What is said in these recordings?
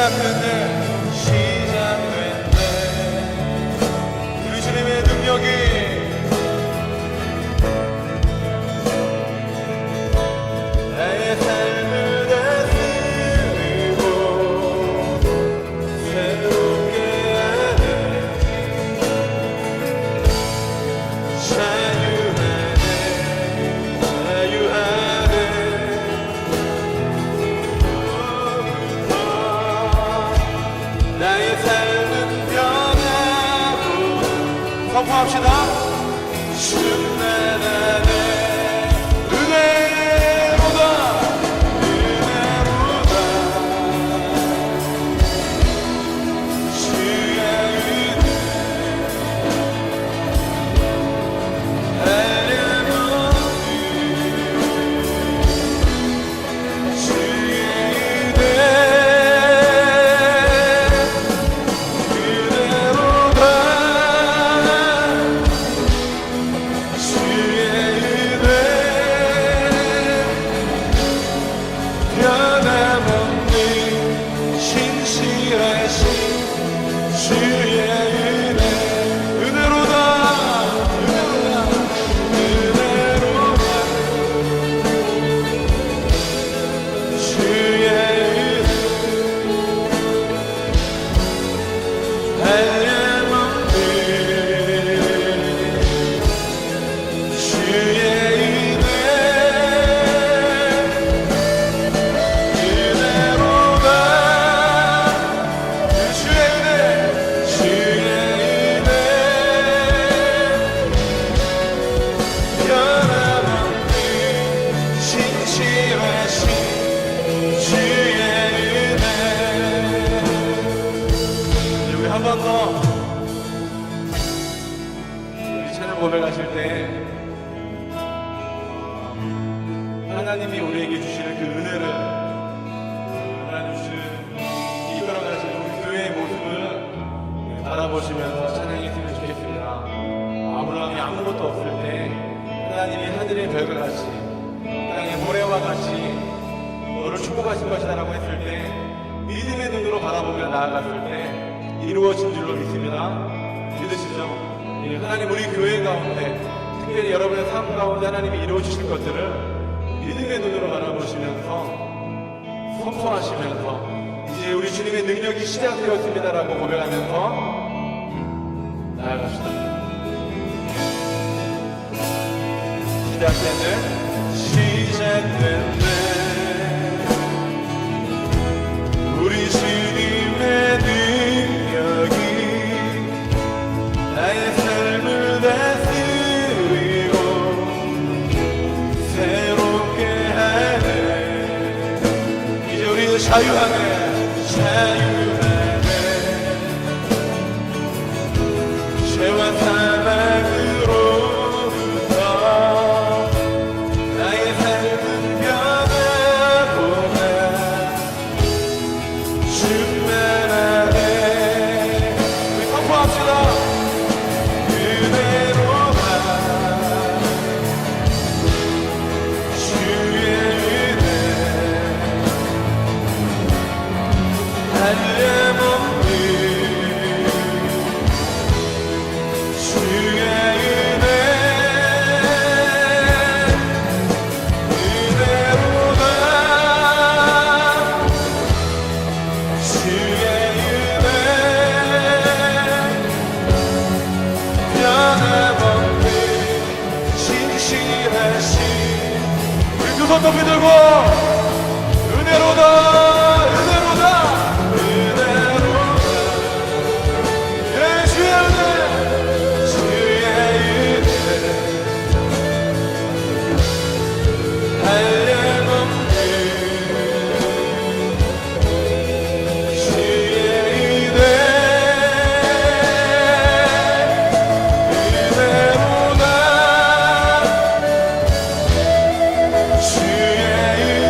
시작됐네. 우리 주님의 능력이 나의 삶을 다스리고 새롭게 하네. 자유하네, 자유하네. 나의 삶은 변하고 선포합시다. 충만하네. 은혜로다, 은혜로다. 주의 은혜 알려놓니. 주의 은혜 고백하실 때 하나님이 우리에게 주시는 그 은혜를 하나님 주시는 이끌어가시는 우리 교회의 모습을 바라보시면서 찬양했으면 좋겠습니다. 아브라함이 아무것도 없을 때 하나님이 하늘의 별과 같이 땅의 모래와 같이 너를 축복하신 것이다라고 했을 때 믿음의 눈으로 바라보며 나아갔을 때 이루어진 줄로 믿습니다. 믿으시죠? 하나님 우리 교회 가운데 특별히 여러분의 삶 가운데 하나님이 이루어주실 것들을 믿음의 눈으로 바라보시면서 선포하시면서 이제 우리 주님의 능력이 시작되었습니다라고 고백하면서 나아갑시다. 시작됐네. 우리 주님의 능력이 나의 삶을 다스리고 새롭게 하네. 이제 우리는 자유하네, 자유하네. 죄와 사망으로부터 나의 삶은 변하고 나 충만하네. 우리 선포합시다. 손 높이 들고 은혜로다, 은혜로다, 은혜로다. 예, 주의 은혜, 주의 은혜 한량없는 주의 은혜 은혜로다. 주의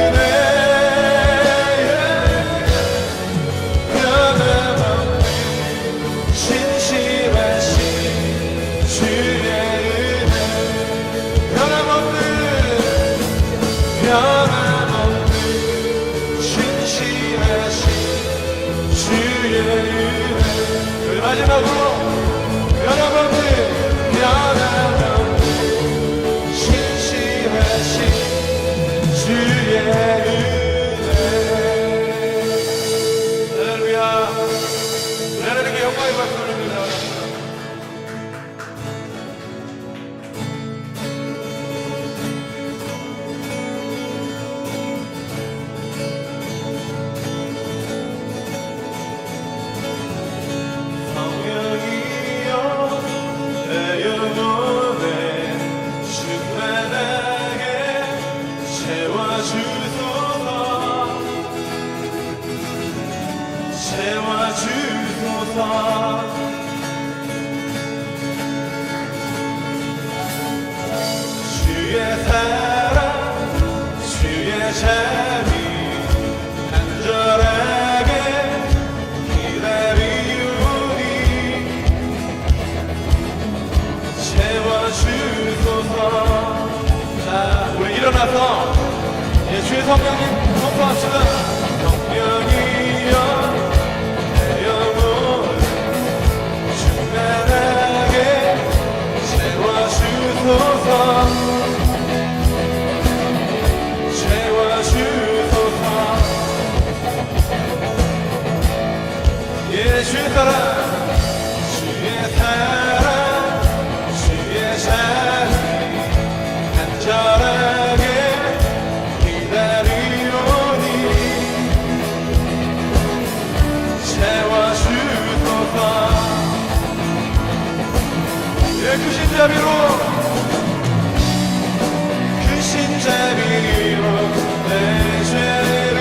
은혜 은혜 마지막으로 변함없는 신실하신 주의 은혜. 할렐루야. 우리 하나님께 영광의 박수 올립니다. 성령이여 내 영혼에 충만하게 채워주소서. 채워주소서. 주의 사랑 주의 자비 간절하게 기다리오니 채워주소서. 자, 우리 일어나서 주의 성령님 선포합시다. 성령이여 내 영혼 충만하게 채워주소서. 채워주소서. 예, 주의 사랑 주의 사랑 주의 자비 간절하게 기다리오니 채워주소서. 예, 크신 자비로 크신 자비로 내 죄를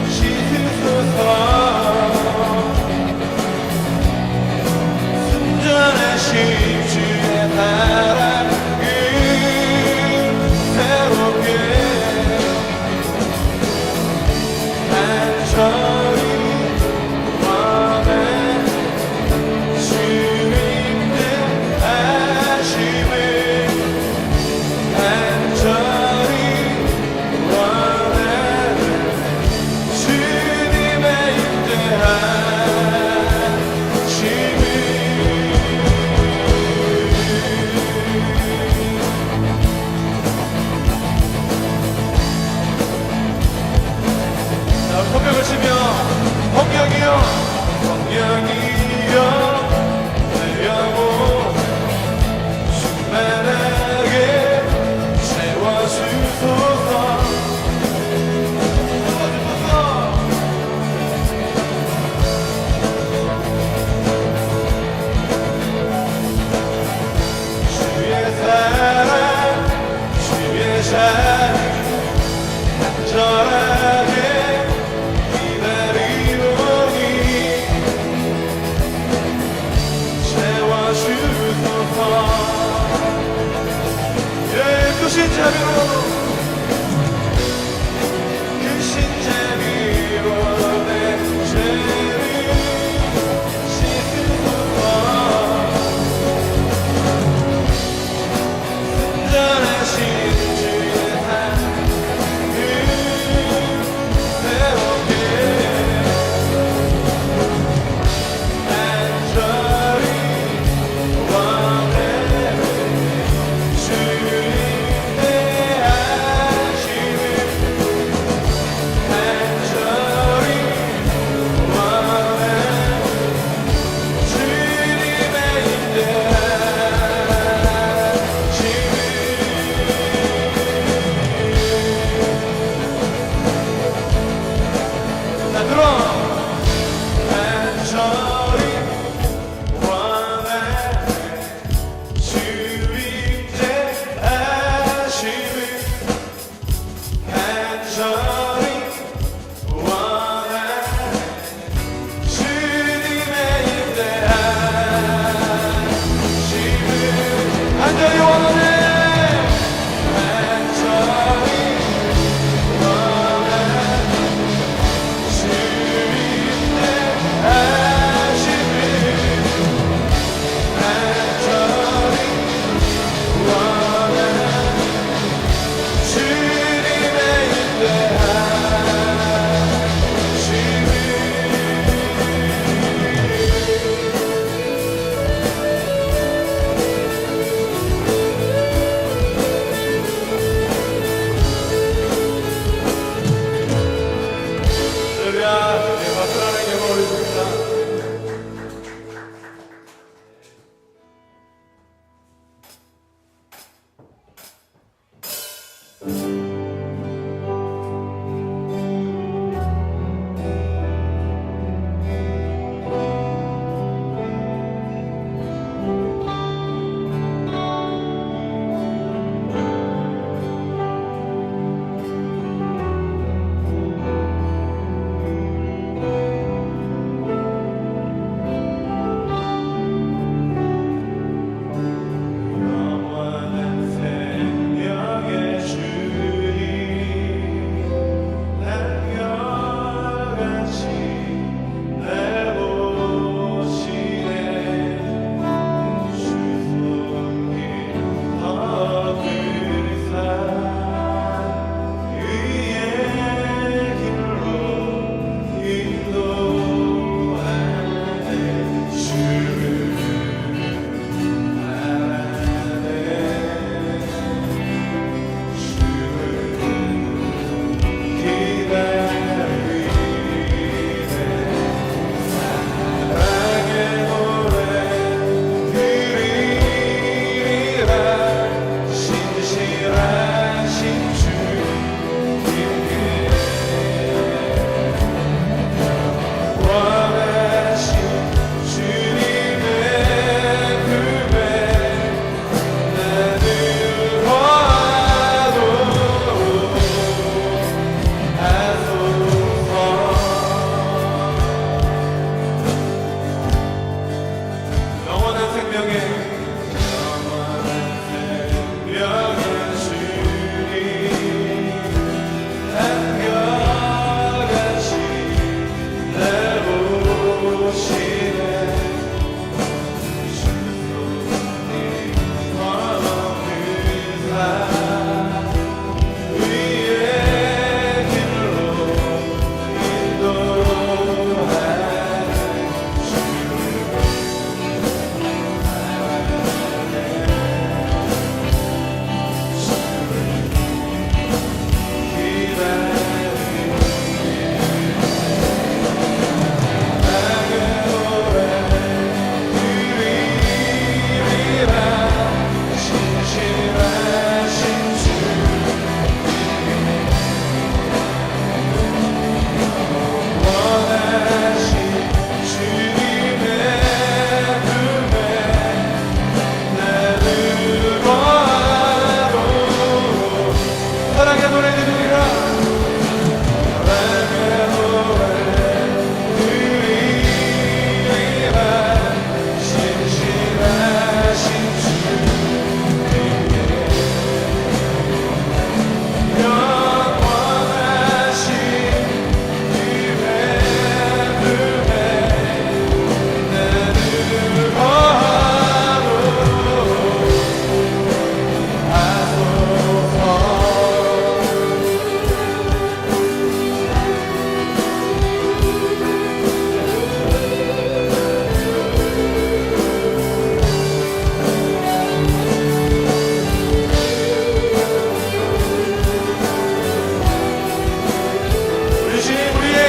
씻으소서. 순전하신 주의 사랑을 새롭게 간절히 원해 주님께 하시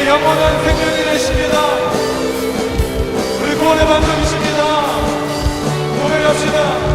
우리의 영원한 생명이 되십니다. 우리 구원의 반석이십니다. 고백합시다.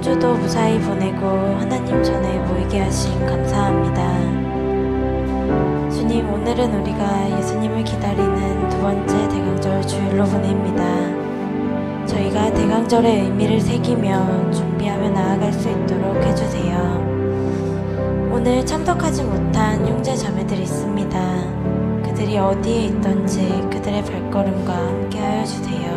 주도 무사히 보내고 하나님 전에 모이게 하신 감사합니다. 주님, 오늘은 우리가 예수님을 기다리는 두 번째 대강절 주일로 보냅니다. 저희가 대강절의 의미를 새기며 준비하며 나아갈 수 있도록 해주세요. 오늘 참석하지 못한 형제 자매들이 있습니다. 그들이 어디에 있던지 그들의 발걸음과 함께하여 주세요.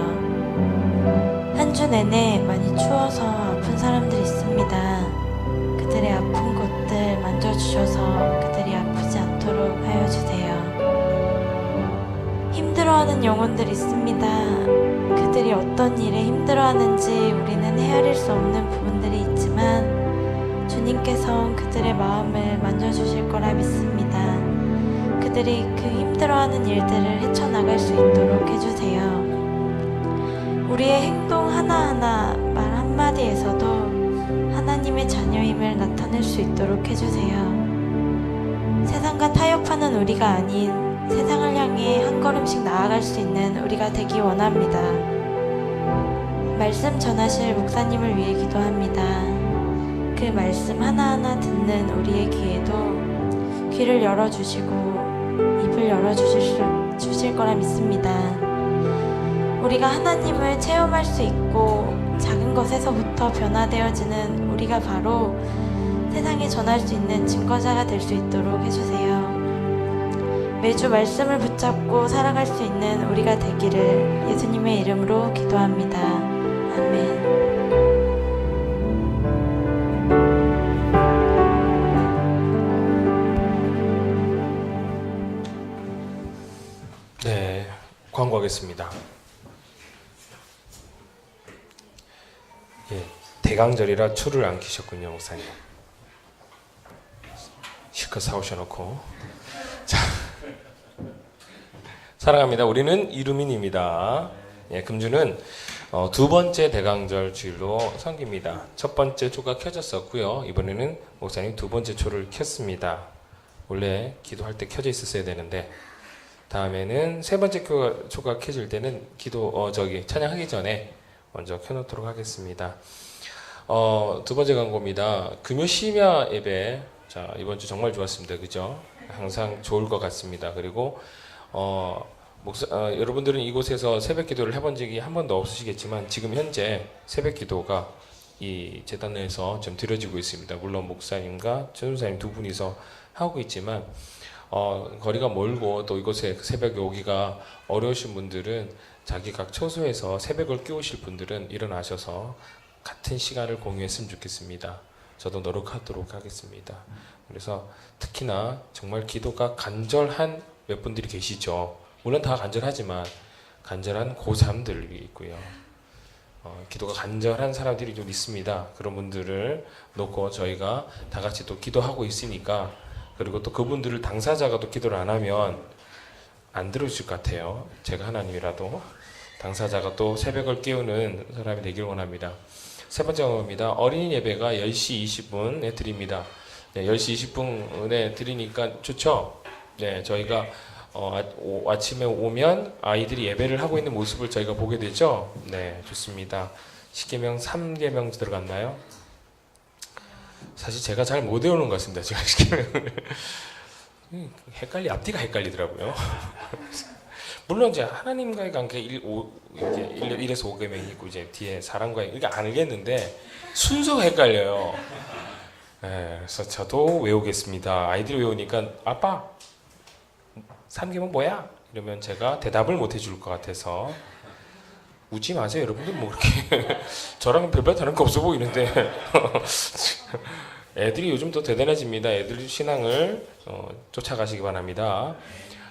한 주 내내 많이 추워서 아픈 사람들이 있습니다. 그들의 아픈 곳들 만져주셔서 그들이 아프지 않도록 하여 주세요. 힘들어하는 영혼들이 있습니다. 그들이 어떤 일에 힘들어하는지 우리는 헤아릴 수 없는 부분들이 있지만 주님, 주님께서 그들의 마음을 만져주실 거라 믿습니다. 그들이 그 힘들어하는 일들을 헤쳐나갈 수 있도록 해주세요. 우리의 행동 하나하나, 말 한마디에서도 하나님의 자녀임을 나타낼 수 있도록 해주세요. 세상과 타협하는 우리가 아닌 세상을 향해 한 걸음씩 나아갈 수 있는 우리가 되기 원합니다. 말씀 전하실 목사님을 위해 기도합니다. 그 말씀 하나하나 듣는 우리의 귀에도 귀를 열어주시고 입을 열어주실 거라 믿습니다. 우리가 하나님을 체험할 수 있고 작은 것에서부터 변화되어지는 우리가 바로 세상에 전할 수 있는 증거자가 될 수 있도록 해주세요. 매주 말씀을 붙잡고 살아갈 수 있는 우리가 되기를 예수님의 이름으로 기도합니다. 아멘. 네, 광고하겠습니다. 예, 대강절이라 추를 안 키셨군요, 목사님. 실컷 사오셔놓고. 자, 사랑합니다. 우리는 이루민입니다. 예, 금주는 두 번째 대강절 주일로 섬깁니다. 첫 번째 초가 켜졌었고요. 이번에는 목사님 두 번째 초를 켰습니다. 원래 기도할 때 켜져 있었어야 되는데 다음에는 세 번째 초가 켜질 때는 찬양하기 전에 먼저 켜놓도록 하겠습니다. 두 번째 광고입니다. 금요 심야 예배. 자, 이번 주 정말 좋았습니다. 그죠? 항상 좋을 것 같습니다. 그리고 여러분들은 이곳에서 새벽 기도를 해본 적이 한 번도 없으시겠지만 지금 현재 새벽 기도가 이 재단 내에서 좀 드려지고 있습니다. 물론 목사님과 전도사님 두 분이서 하고 있지만 거리가 멀고 또 이곳에 새벽에 오기가 어려우신 분들은 자기 각 처소에서 새벽을 깨우실 분들은 일어나셔서 같은 시간을 공유했으면 좋겠습니다. 저도 노력하도록 하겠습니다. 그래서 특히나 정말 기도가 간절한 몇 분들이 계시죠. 물론 다 간절하지만 간절한 고3들이 있고요. 기도가 간절한 사람들이 좀 있습니다. 그런 분들을 놓고 저희가 다 같이 또 기도하고 있으니까, 그리고 또 그분들을 당사자가 또 기도를 안 하면 안 들어주실 것 같아요. 제가 하나님이라도 당사자가 또 새벽을 깨우는 사람이 되길 원합니다. 세 번째 겁니다. 어린이 예배가 10시 20분에 드립니다. 네, 10시 20분에 드리니까 좋죠? 네, 저희가 아침에 오면 아이들이 예배를 하고 있는 모습을 저희가 보게 되죠? 네, 좋습니다. 10계명 3계명 들어갔나요? 사실 제가 잘 못 외우는 것 같습니다. 제가 10계명 앞뒤가 헷갈리더라고요. 물론 이제 하나님과의 관계 1에서 5계명이 있고 이제 뒤에 사람과의 이게 알겠는데 순서가 헷갈려요. 네, 그래서 저도 외우겠습니다. 아이들이 외우니까 아빠 3계명 뭐야? 이러면 제가 대답을 못 해줄 것 같아서 우지 마세요. 여러분들 뭐 그렇게 저랑 별반 다른 거 없어 보이는데 애들이 요즘 더 대단해집니다. 애들 신앙을 쫓아가시기 바랍니다.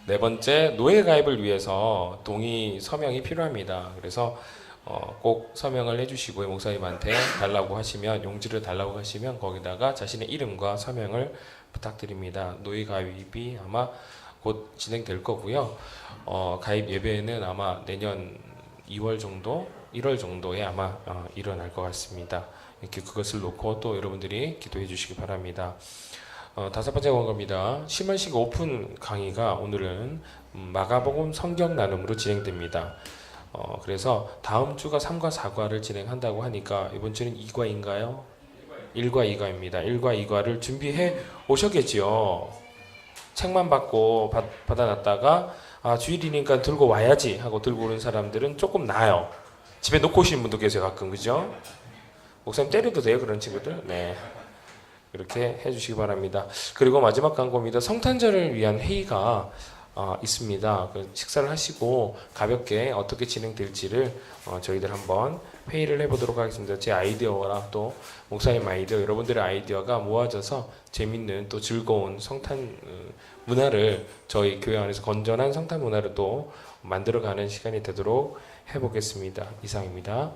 네 번째, 노예 가입을 위해서 동의 서명이 필요합니다. 그래서 꼭 서명을 해주시고요. 목사님한테 달라고 하시면, 용지를 달라고 하시면 거기다가 자신의 이름과 서명을 부탁드립니다. 노예 가입이 아마 곧 진행될 거고요. 가입 예배는 아마 내년 2월 정도, 1월 정도에 아마 일어날 것 같습니다. 이렇게 그것을 놓고 또 여러분들이 기도해 주시기 바랍니다. 다섯 번째 광고입니다. 심원식 오픈 강의가 오늘은 마가복음 성경 나눔으로 진행됩니다. 그래서 다음 주가 3과 4과를 진행한다고 하니까 이번 주는 2과인가요? 1과 2과입니다. 1과 2과를 준비해 오셨겠지요. 책만 받고 받아놨다가 주일이니까 들고 와야지 하고 들고 오는 사람들은 조금 나아요. 집에 놓고 오시는 분도 계세요. 가끔. 그죠? 목사님 때려도 돼요? 그런 친구들? 네. 이렇게 해주시기 바랍니다. 그리고 마지막 광고입니다. 성탄절을 위한 회의가 있습니다. 식사를 하시고 가볍게 어떻게 진행될지를 저희들 한번 회의를 해보도록 하겠습니다. 제 아이디어와 또 목사님 아이디어, 여러분들의 아이디어가 모아져서 재밌는 또 즐거운 성탄 문화를, 저희 교회 안에서 건전한 성탄 문화를 또 만들어가는 시간이 되도록 해보겠습니다. 이상입니다.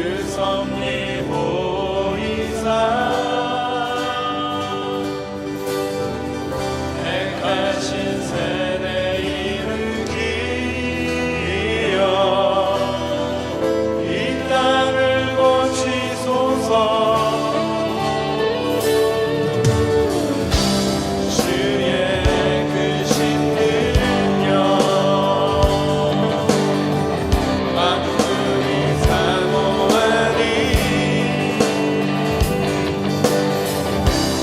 그 섭리 보이사 택하신 세대 일으키어 이 땅을 고치소서. 주의 크신 능력 만물이 사모하니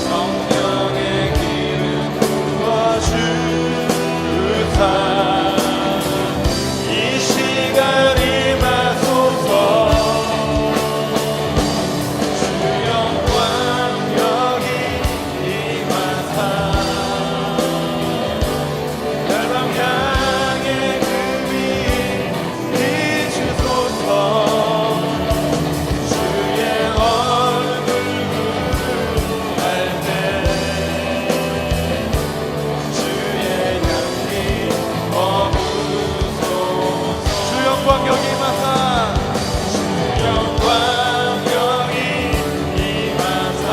성령의 기름 부어주사 이 시간 임하소서. 주 영광 여기 임하사 열방 향해 금이 비추소서. 주의 얼굴 구할 때 주의 향기 머무소서. 주 영광 여기 임하사 주 영광 여기 임하사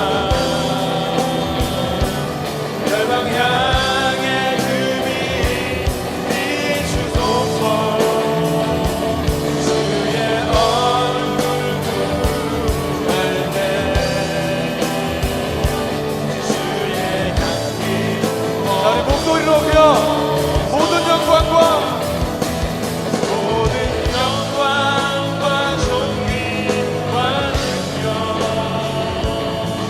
열방 향해 금이 비추소서. 주의 얼굴 구할 때 주의 향기 자, 우리 목소리로 높여 모든 영광과 존귀와 능력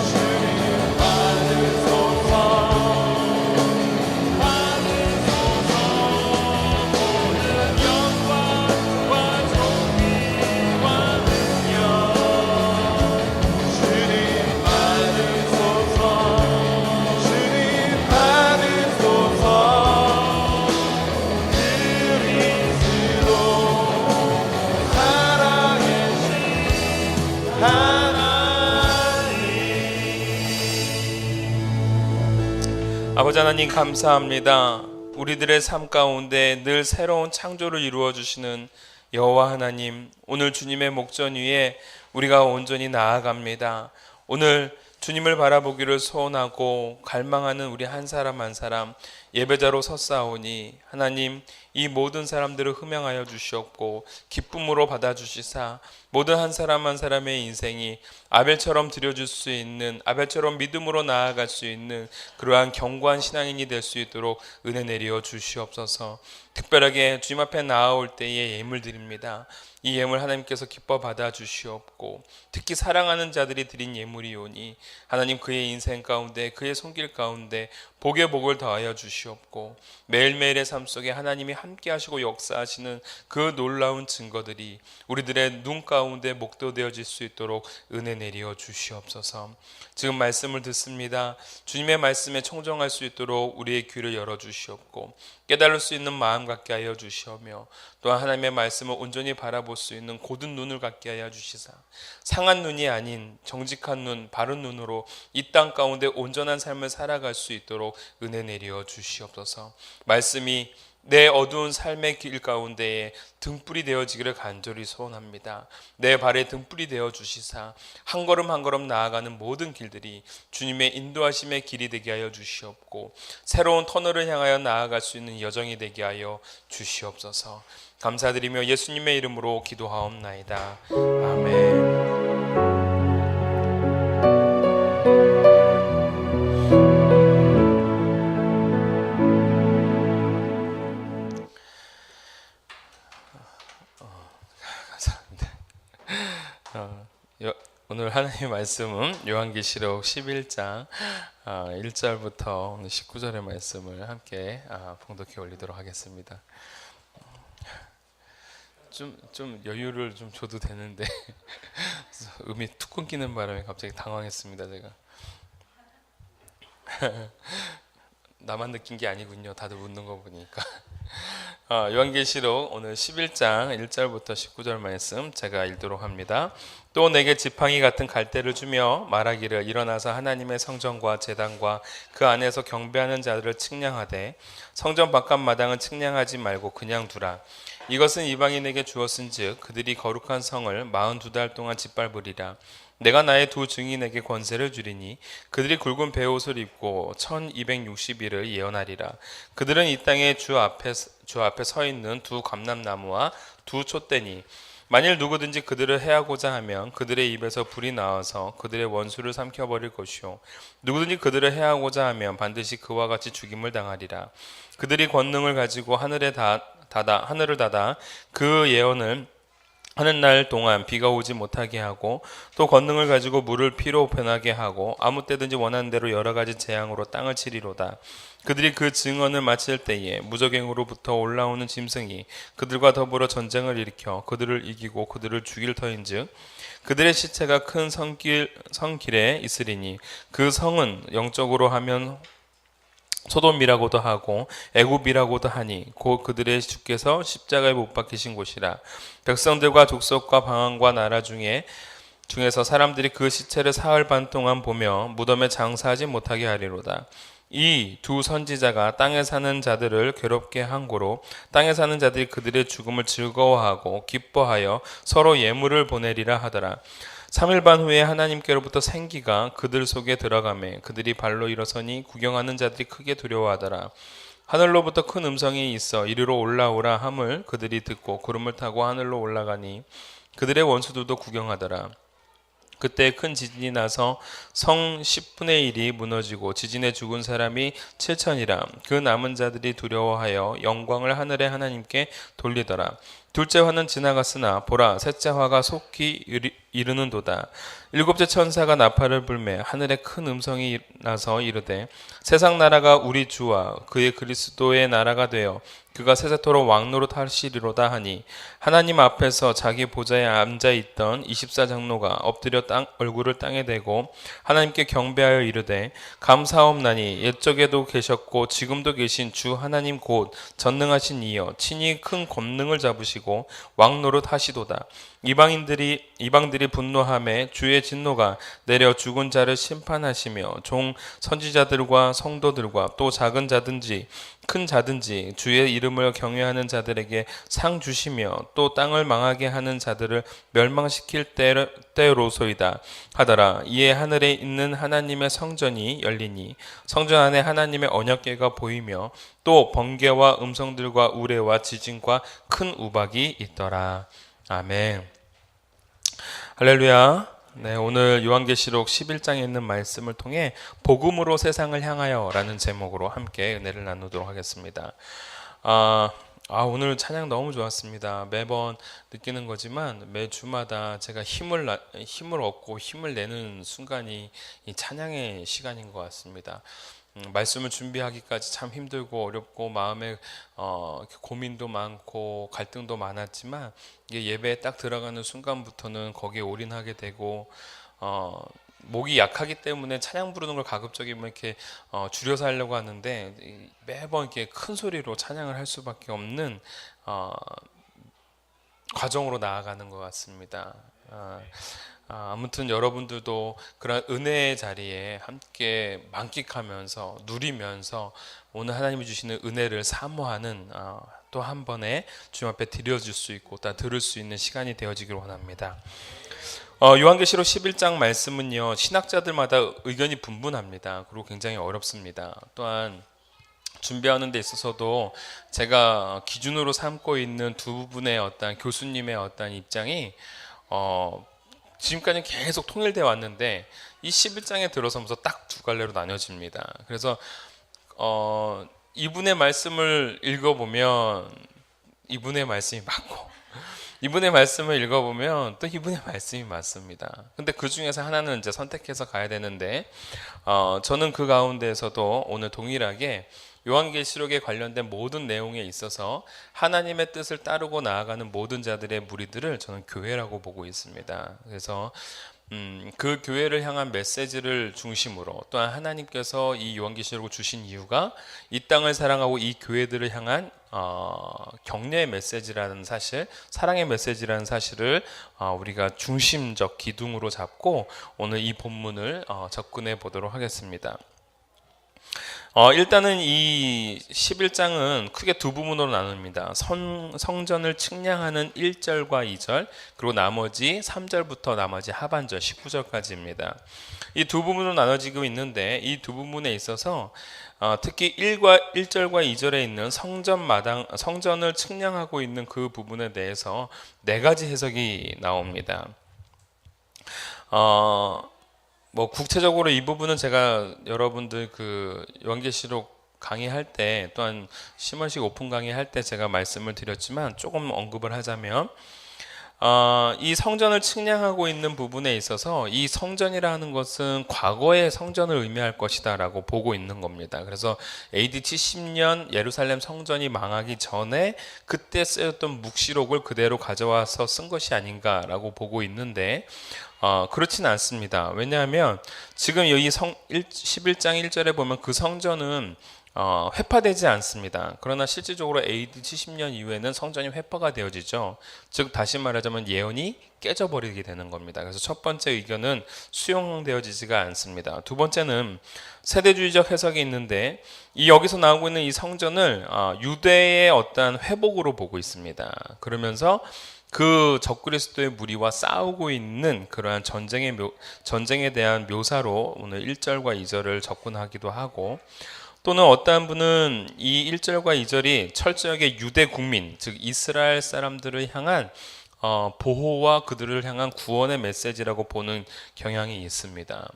주님 받으소서. 모든 영광과 존귀와 능력 주님 받으소서. 주님 받으소서. 그리스도 살아계신 하나님. 아버지 하나님 감사합니다. 우리들의 삶 가운데 늘 새로운 창조를 이루어 주시는 여호와 하나님, 오늘 주님의 목전 위에 우리가 온전히 나아갑니다. 오늘 주님을 바라보기를 소원하고 갈망하는 우리 한 사람 한 사람 예배자로 섰사오니 하나님 이 모든 사람들을 흠양하여 주시옵고 기쁨으로 받아주시사 모든 한 사람 한 사람의 인생이 아벨처럼 드려줄 수 있는, 아벨처럼 믿음으로 나아갈 수 있는 그러한 견고한 신앙인이 될 수 있도록 은혜 내려 주시옵소서. 특별하게 주님 앞에 나아올 때에 예물 드립니다. 이 예물 하나님께서 기뻐 받아 주시옵고 특히 사랑하는 자들이 드린 예물이오니 하나님 그의 인생 가운데 그의 손길 가운데 복의 복을 더하여 주시옵고 매일매일의 삶 속에 하나님이 함께 하시고 역사하시는 그 놀라운 증거들이 우리들의 눈 가운데 목도되어질 수 있도록 은혜 내려 주시옵소서. 지금 말씀을 듣습니다. 주님의 말씀에 청정할 수 있도록 우리의 귀를 열어 주시옵고 깨달을 수 있는 마음 갖게 하여 주시오며 또한 하나님의 말씀을 온전히 바라볼 수 있는 고든 눈을 갖게 하여 주시사 상한 눈이 아닌 정직한 눈, 바른 눈으로 이 땅 가운데 온전한 삶을 살아갈 수 있도록 은혜 내려 주시옵소서. 말씀이 내 어두운 삶의 길 가운데에 등불이 되어지기를 간절히 소원합니다. 내 발에 등불이 되어 주시사 한 걸음 한 걸음 나아가는 모든 길들이 주님의 인도하심의 길이 되게 하여 주시옵고 새로운 터널을 향하여 나아갈 수 있는 여정이 되게 하여 주시옵소서. 감사드리며 예수님의 이름으로 기도하옵나이다. 아멘. 오늘 하나님의 말씀은 요한계시록 11장 1절부터 오늘 19절의 말씀을 함께 봉독해 올리도록 하겠습니다. 좀 여유를 좀 줘도 되는데 음이 툭 끊기는 바람에 갑자기 당황했습니다. 제가 나만 느낀 게 아니군요. 다들 웃는 거 보니까. 요한계시록 오늘 11장 1절부터 19절 말씀 제가 읽도록 합니다. 또 내게 지팡이 같은 갈대를 주며 말하기를 일어나서 하나님의 성전과 제단과 그 안에서 경배하는 자들을 측량하되 성전 바깥 마당은 측량하지 말고 그냥 두라. 이것은 이방인에게 주었은즉 그들이 거룩한 성을 42달 동안 짓밟으리라. 내가 나의 두 증인에게 권세를 주리니 그들이 굵은 베옷을 입고 1260일을 예언하리라. 그들은 이 땅에 주 앞에 서 있는 두 감람나무와 두 촛대니 만일 누구든지 그들을 해하고자 하면 그들의 입에서 불이 나와서 그들의 원수를 삼켜버릴 것이요 누구든지 그들을 해하고자 하면 반드시 그와 같이 죽임을 당하리라. 그들이 권능을 가지고 하늘을 닫아 그 예언을 하는 날 동안 비가 오지 못하게 하고 또 권능을 가지고 물을 피로 변하게 하고 아무 때든지 원하는 대로 여러 가지 재앙으로 땅을 치리로다. 그들이 그 증언을 마칠 때에 무적행으로부터 올라오는 짐승이 그들과 더불어 전쟁을 일으켜 그들을 이기고 그들을 죽일 터인즉 그들의 시체가 큰 성길에 있으리니 그 성은 영적으로 하면 소돔이라고도 하고 애굽이라고도 하니 곧 그들의 주께서 십자가에 못 박히신 곳이라. 백성들과 족속과 방언과 나라 중에서 사람들이 그 시체를 사흘 반 동안 보며 무덤에 장사하지 못하게 하리로다. 이 두 선지자가 땅에 사는 자들을 괴롭게 한 고로 땅에 사는 자들이 그들의 죽음을 즐거워하고 기뻐하여 서로 예물을 보내리라 하더라. 3일 반 후에 하나님께로부터 생기가 그들 속에 들어가매 그들이 발로 일어서니 구경하는 자들이 크게 두려워하더라. 하늘로부터 큰 음성이 있어 이리로 올라오라 함을 그들이 듣고 구름을 타고 하늘로 올라가니 그들의 원수들도 구경하더라. 그때 큰 지진이 나서 성 10분의 1이 무너지고 지진에 죽은 사람이 7천이라. 그 남은 자들이 두려워하여 영광을 하늘의 하나님께 돌리더라. 둘째 화는 지나갔으나 보라 셋째 화가 속히 이르는도다. 일곱째 천사가 나팔을 불매 하늘에 큰 음성이 나서 이르되 세상 나라가 우리 주와 그의 그리스도의 나라가 되어 그가 세세토록 왕노릇 하시리로다 하니 하나님 앞에서 자기 보좌에 앉아있던 24장로가 엎드려 얼굴을 땅에 대고 하나님께 경배하여 이르되 감사옵나니 옛적에도 계셨고 지금도 계신 주 하나님 곧 전능하신 이여 친히 큰 권능을 잡으시고 왕노릇 하시도다. 이방들이 분노하매 주의 진노가 내려 죽은 자를 심판하시며 종 선지자들과 성도들과 또 작은 자든지 큰 자든지 주의 이름을 경외하는 자들에게 상 주시며 또 땅을 망하게 하는 자들을 멸망시킬 때로소이다 하더라. 이에 하늘에 있는 하나님의 성전이 열리니 성전 안에 하나님의 언약궤가 보이며 또 번개와 음성들과 우레와 지진과 큰 우박이 있더라. 아멘. 할렐루야. 네, 오늘 요한계시록 11장에 있는 말씀을 통해 복음으로 세상을 향하여 라는 제목으로 함께 은혜를 나누도록 하겠습니다. 오늘 찬양 너무 좋았습니다. 매번 느끼는 거지만 매주마다 제가 힘을 얻고 힘을 내는 순간이 이 찬양의 시간인 것 같습니다. 말씀을 준비하기까지 참 힘들고 어렵고 마음에 고민도 많고 갈등도 많았지만 이게 예배에 딱 들어가는 순간부터는 거기에 올인하게 되고 목이 약하기 때문에 찬양 부르는 걸 가급적이면 이렇게 줄여서 하려고 하는데 매번 이렇게 큰 소리로 찬양을 할 수밖에 없는 과정으로 나아가는 것 같습니다. 아무튼 여러분들도 그런 은혜의 자리에 함께 만끽하면서 누리면서 오늘 하나님이 주시는 은혜를 사모하는 또 한 번에 주님 앞에 드려질 수 있고 또 들을 수 있는 시간이 되어지기를 원합니다. 요한계시록 11장 말씀은요 신학자들마다 의견이 분분합니다. 그리고 굉장히 어렵습니다. 또한 준비하는 데 있어서도 제가 기준으로 삼고 있는 두 분의 어떤 교수님의 어떤 입장이 지금까지 계속 통일되어 왔는데 이 11장에 들어서면서 딱 두 갈래로 나뉘어집니다. 그래서 이분의 말씀을 읽어보면 이분의 말씀이 맞고 이분의 말씀을 읽어보면 또 이분의 말씀이 맞습니다. 근데 그 중에서 하나는 이제 선택해서 가야 되는데 저는 그 가운데에서도 오늘 동일하게 요한계시록에 관련된 모든 내용에 있어서 하나님의 뜻을 따르고 나아가는 모든 자들의 무리들을 저는 교회라고 보고 있습니다. 그래서 그 교회를 향한 메시지를 중심으로 또한 하나님께서 이 요한계시록을 주신 이유가 이 땅을 사랑하고 이 교회들을 향한 격려의 메시지라는 사실, 사랑의 메시지라는 사실을 우리가 중심적 기둥으로 잡고 오늘 이 본문을 접근해 보도록 하겠습니다. 일단은 이 11장은 크게 두 부분으로 나눕니다. 성전을 측량하는 1절과 2절, 그리고 나머지 3절부터 나머지 하반절 19절까지입니다. 이 두 부분으로 나눠지고 있는데 이 두 부분에 있어서 특히 1절과 2절에 있는 성전을 측량하고 있는 그 부분에 대해서 네 가지 해석이 나옵니다. 뭐 구체적으로 이 부분은 제가 여러분들 그 요한계시록 강의할 때 또한 심원식 오픈 강의할 때 제가 말씀을 드렸지만 조금 언급을 하자면 이 성전을 측량하고 있는 부분에 있어서 이 성전이라는 것은 과거의 성전을 의미할 것이다 라고 보고 있는 겁니다. 그래서 AD 70년 예루살렘 성전이 망하기 전에 그때 쓰였던 묵시록을 그대로 가져와서 쓴 것이 아닌가라고 보고 있는데 그렇지는 않습니다. 왜냐하면 지금 여기 11장 1절에 보면 그 성전은 회파되지 않습니다. 그러나 실질적으로 AD 70년 이후에는 성전이 회파가 되어지죠. 즉 다시 말하자면 예언이 깨져버리게 되는 겁니다. 그래서 첫 번째 의견은 수용되어지지가 않습니다. 두 번째는 세대주의적 해석이 있는데 여기서 나오고 있는 이 성전을 유대의 어떠한 회복으로 보고 있습니다. 그러면서 그 적그리스도의 무리와 싸우고 있는 그러한 전쟁에 대한 묘사로 오늘 1절과 2절을 접근하기도 하고, 또는 어떠한 분은 이 1절과 2절이 철저하게 유대 국민, 즉 이스라엘 사람들을 향한 보호와 그들을 향한 구원의 메시지라고 보는 경향이 있습니다.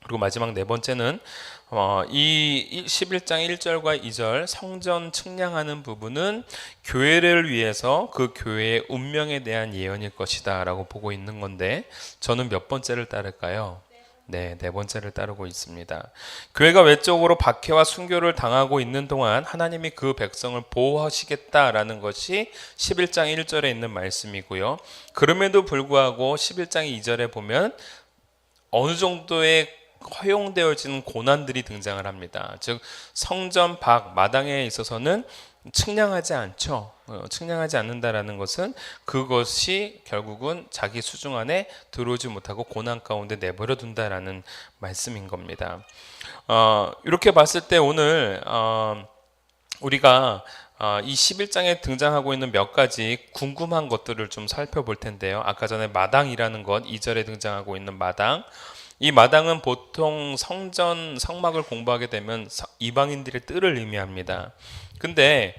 그리고 마지막 네 번째는 이 11장 1절과 2절 성전 측량하는 부분은 교회를 위해서 그 교회의 운명에 대한 예언일 것이다 라고 보고 있는 건데, 저는 몇 번째를 따를까요? 네 번째를 따르고 있습니다. 교회가 외적으로 박해와 순교를 당하고 있는 동안 하나님이 그 백성을 보호하시겠다라는 것이 11장 1절에 있는 말씀이고요. 그럼에도 불구하고 11장 2절에 보면 어느 정도의 허용되어지는 고난들이 등장을 합니다. 즉 성전 밖 마당에 있어서는 측량하지 않죠. 측량하지 않는다라는 것은 그것이 결국은 자기 수중 안에 들어오지 못하고 고난 가운데 내버려 둔다라는 말씀인 겁니다. 이렇게 봤을 때 오늘 우리가 이 11장에 등장하고 있는 몇 가지 궁금한 것들을 좀 살펴볼 텐데요. 아까 전에 마당이라는 것, 2절에 등장하고 있는 마당, 이 마당은 보통 성막을 공부하게 되면 이방인들의 뜰을 의미합니다. 근데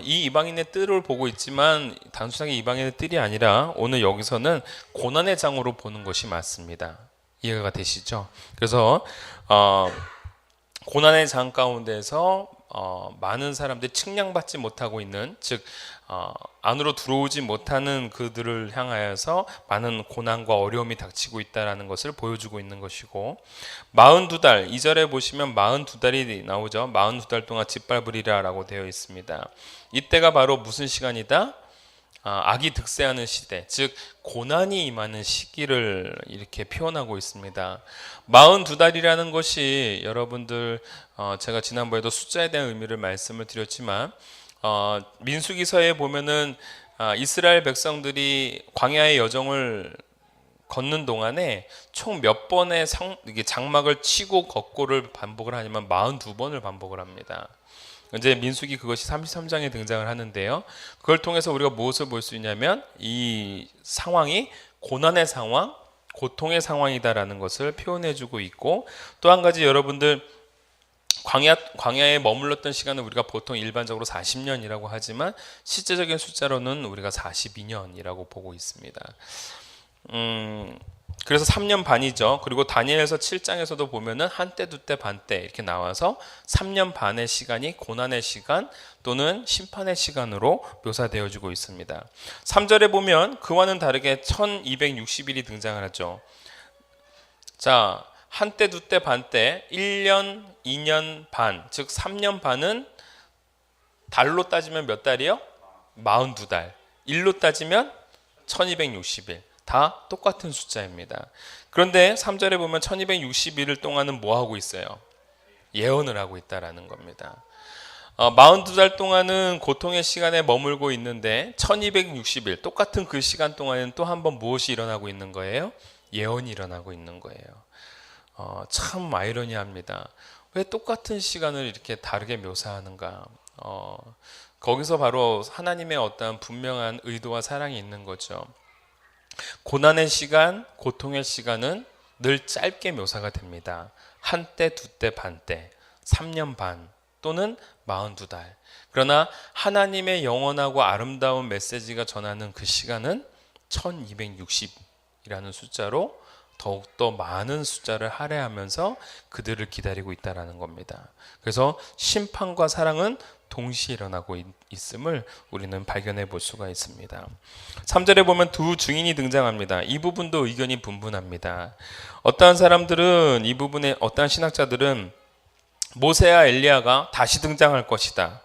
이 이방인의 뜰을 보고 있지만 단순하게 이방인의 뜰이 아니라 오늘 여기서는 고난의 장으로 보는 것이 맞습니다. 이해가 되시죠? 그래서 고난의 장 가운데서 많은 사람들이 측량받지 못하고 있는, 즉 안으로 들어오지 못하는 그들을 향하여서 많은 고난과 어려움이 닥치고 있다는 것을 보여주고 있는 것이고, 42달 2절에 보시면 42달이 나오죠. 42달 동안 짓밟으리라 라고 되어 있습니다. 이때가 바로 무슨 시간이다? 악이 득세하는 시대, 즉 고난이 임하는 시기를 이렇게 표현하고 있습니다. 42달이라는 것이 여러분들 제가 지난번에도 숫자에 대한 의미를 말씀을 드렸지만 민수기서에 보면은 이스라엘 백성들이 광야의 여정을 걷는 동안에 총 몇 번의 장막을 치고 걷고를 반복을 하냐면 42번을 반복을 합니다. 이제 민수기 그것이 33장에 등장을 하는데요. 그걸 통해서 우리가 무엇을 볼 수 있냐면 이 상황이 고난의 상황, 고통의 상황이다라는 것을 표현해주고 있고, 또 한 가지 여러분들 광야에 머물렀던 시간은 우리가 보통 일반적으로 40년이라고 하지만 실제적인 숫자로는 우리가 42년이라고 보고 있습니다. 그래서 3년 반이죠. 그리고 다니엘서 7장에서도 보면은 한때 두때 반때 이렇게 나와서 3년 반의 시간이 고난의 시간 또는 심판의 시간으로 묘사되어지고 있습니다. 3절에 보면 그와는 다르게 1260일이 등장을 하죠. 자, 한때 두때 반때 1년 2년 반, 즉 3년 반은 달로 따지면 몇 달이요? 42달. 일로 따지면 1260일. 다 똑같은 숫자입니다. 그런데 3절에 보면 1260일 동안은 뭐 하고 있어요? 예언을 하고 있다라는 겁니다. 42달 동안은 고통의 시간에 머물고 있는데 1260일 똑같은 그 시간 동안에는 또 한 번 무엇이 일어나고 있는 거예요? 예언이 일어나고 있는 거예요. 참 아이러니합니다. 왜 똑같은 시간을 이렇게 다르게 묘사하는가? 거기서 바로 하나님의 어떠한 분명한 의도와 사랑이 있는 거죠. 고난의 시간, 고통의 시간은 늘 짧게 묘사가 됩니다. 한때, 두때, 반때, 3년 반 또는 42달. 그러나 하나님의 영원하고 아름다운 메시지가 전하는 그 시간은 1260이라는 숫자로 더욱더 많은 숫자를 할애하면서 그들을 기다리고 있다는 겁니다. 그래서 심판과 사랑은 동시에 일어나고 있음을 우리는 발견해 볼 수가 있습니다. 3절에 보면 두 증인이 등장합니다. 이 부분도 의견이 분분합니다. 어떠한 사람들은 이 부분에 어떠한 신학자들은 모세와 엘리야가 다시 등장할 것이다,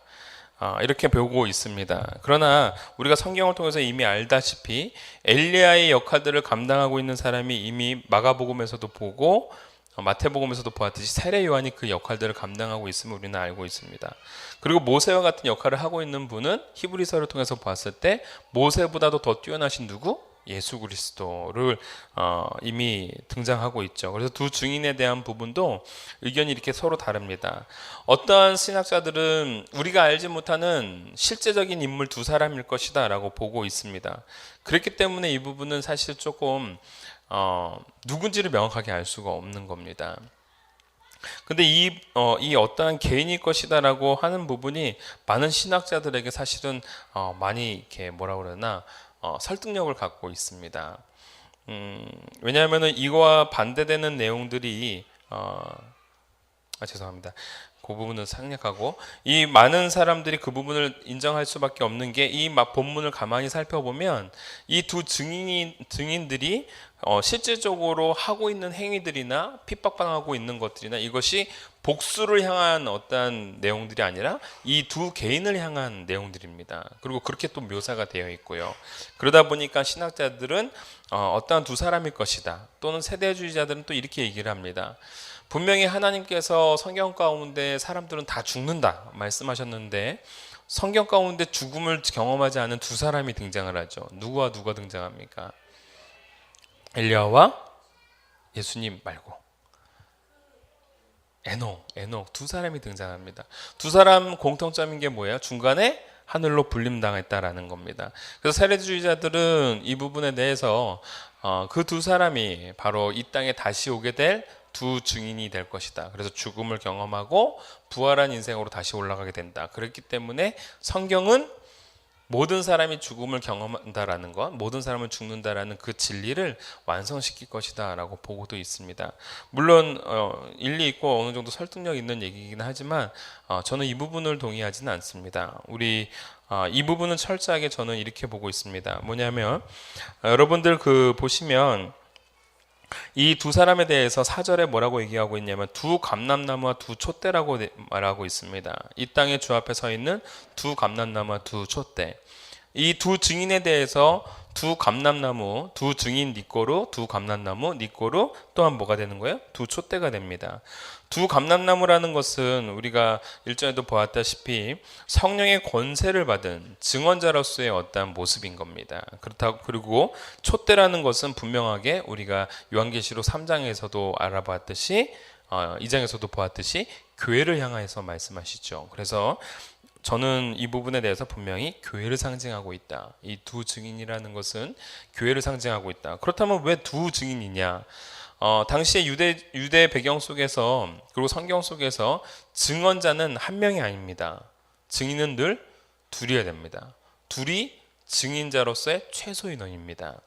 이렇게 보고 있습니다. 그러나 우리가 성경을 통해서 이미 알다시피 엘리야의 역할들을 감당하고 있는 사람이 이미 마가복음에서도 보고 마태복음에서도 보았듯이 세례 요한이 그 역할들을 감당하고 있음을 우리는 알고 있습니다. 그리고 모세와 같은 역할을 하고 있는 분은 히브리서를 통해서 봤을 때 모세보다도 더 뛰어나신 누구? 예수 그리스도를 이미 등장하고 있죠. 그래서 두 증인에 대한 부분도 의견이 이렇게 서로 다릅니다. 어떠한 신학자들은 우리가 알지 못하는 실제적인 인물 두 사람일 것이다 라고 보고 있습니다. 그렇기 때문에 이 부분은 사실 조금 누군지를 명확하게 알 수가 없는 겁니다. 근데 이 어떠한 개인일 것이다라고 하는 부분이 많은 신학자들에게 사실은 많이 이렇게 뭐라 그러나 설득력을 갖고 있습니다. 왜냐하면 이거와 반대되는 내용들이 죄송합니다. 그 부분은 생략하고 이 많은 사람들이 그 부분을 인정할 수밖에 없는 게 이 본문을 가만히 살펴보면 이 두 증인들이 실질적으로 하고 있는 행위들이나 핍박당하고 있는 것들이나 이것이 복수를 향한 어떠한 내용들이 아니라 이 두 개인을 향한 내용들입니다. 그리고 그렇게 또 묘사가 되어 있고요. 그러다 보니까 신학자들은 어떠한 두 사람일 것이다, 또는 세대주의자들은 또 이렇게 얘기를 합니다. 분명히 하나님께서 성경 가운데 사람들은 다 죽는다 말씀하셨는데 성경 가운데 죽음을 경험하지 않은 두 사람이 등장을 하죠. 누구와 누가 등장합니까? 엘리야와 예수님 말고 에녹 두 사람이 등장합니다. 두 사람 공통점인 게 뭐예요? 중간에 하늘로 불림당했다라는 겁니다. 그래서 세례주의자들은 이 부분에 대해서 그 두 사람이 바로 이 땅에 다시 오게 될 두 증인이 될 것이다. 그래서 죽음을 경험하고 부활한 인생으로 다시 올라가게 된다. 그렇기 때문에 성경은 모든 사람이 죽음을 경험한다라는 것, 모든 사람은 죽는다라는 그 진리를 완성시킬 것이다 라고 보고도 있습니다. 물론 일리 있고 어느 정도 설득력 있는 얘기이긴 하지만 저는 이 부분을 동의하지는 않습니다. 이 부분은 철저하게 저는 이렇게 보고 있습니다. 뭐냐면 여러분들 보시면 이 두 사람에 대해서 4절에 뭐라고 얘기하고 있냐면 두 감람나무와 두 촛대라고 말하고 있습니다. 이 땅에 주 앞에 서 있는 두 감람나무와 두 촛대. 이 두 증인에 대해서 두 감람나무, 두 증인 니꼬루, 두 감람나무 니꼬루, 또한 뭐가 되는 거예요? 두 촛대가 됩니다. 두 감람나무라는 것은 우리가 일전에도 보았다시피 성령의 권세를 받은 증언자로서의 어떠한 모습인 겁니다. 그리고 촛대라는 것은 분명하게 우리가 요한계시록 3장에서도 알아봤듯이 2장에서도 보았듯이 교회를 향해서 말씀하시죠. 그래서 저는 이 부분에 대해서 분명히 교회를 상징하고 있다. 이 두 증인이라는 것은 교회를 상징하고 있다. 그렇다면 왜 두 증인이냐? 당시의 유대 배경 속에서 그리고 성경 속에서 증언자는 한 명이 아닙니다. 증인은 늘 둘이어야 됩니다. 둘이 증인자로서의 최소 인원입니다.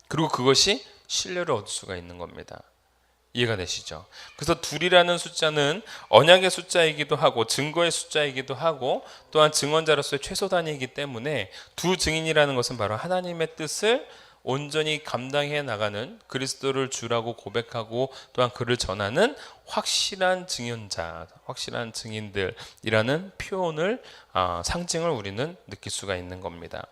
그리고 그것이 신뢰를 얻을 수가 있는 겁니다. 이해가 되시죠? 그래서 둘이라는 숫자는 언약의 숫자이기도 하고 증거의 숫자이기도 하고 또한 증언자로서의 최소 단위이기 때문에 두 증인이라는 것은 바로 하나님의 뜻을 온전히 감당해 나가는 그리스도를 주라고 고백하고 또한 그를 전하는 확실한 증언자, 확실한 증인들이라는 표현을 상징을 우리는 느낄 수가 있는 겁니다.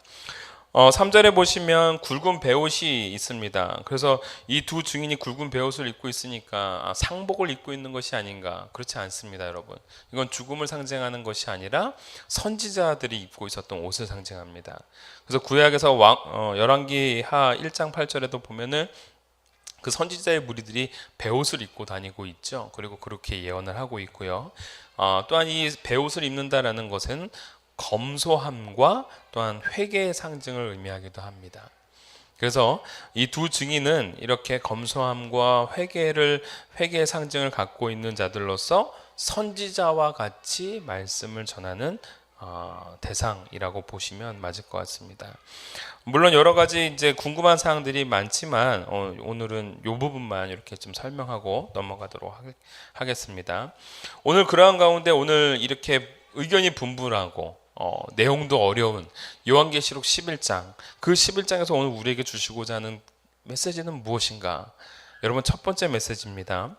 3절에 보시면 굵은 베옷이 있습니다. 그래서 이 두 증인이 굵은 베옷을 입고 있으니까 상복을 입고 있는 것이 아닌가? 그렇지 않습니다, 여러분. 이건 죽음을 상징하는 것이 아니라 선지자들이 입고 있었던 옷을 상징합니다. 그래서 구약에서 열왕기하 1장 8절에도 보면은 그 선지자의 무리들이 베옷을 입고 다니고 있죠. 그리고 그렇게 예언을 하고 있고요. 또한 이 베옷을 입는다라는 것은 검소함과 또한 회개의 상징을 의미하기도 합니다. 그래서 이 두 증인은 이렇게 검소함과 회개의 상징을 갖고 있는 자들로서 선지자와 같이 말씀을 전하는 대상이라고 보시면 맞을 것 같습니다. 물론 여러 가지 이제 궁금한 사항들이 많지만 오늘은 이 부분만 이렇게 좀 설명하고 넘어가도록 하겠습니다. 오늘 그러한 가운데 오늘 이렇게 의견이 분분하고 내용도 어려운 요한계시록 11장, 그 11장에서 오늘 우리에게 주시고자 하는 메시지는 무엇인가? 여러분, 첫 번째 메시지입니다.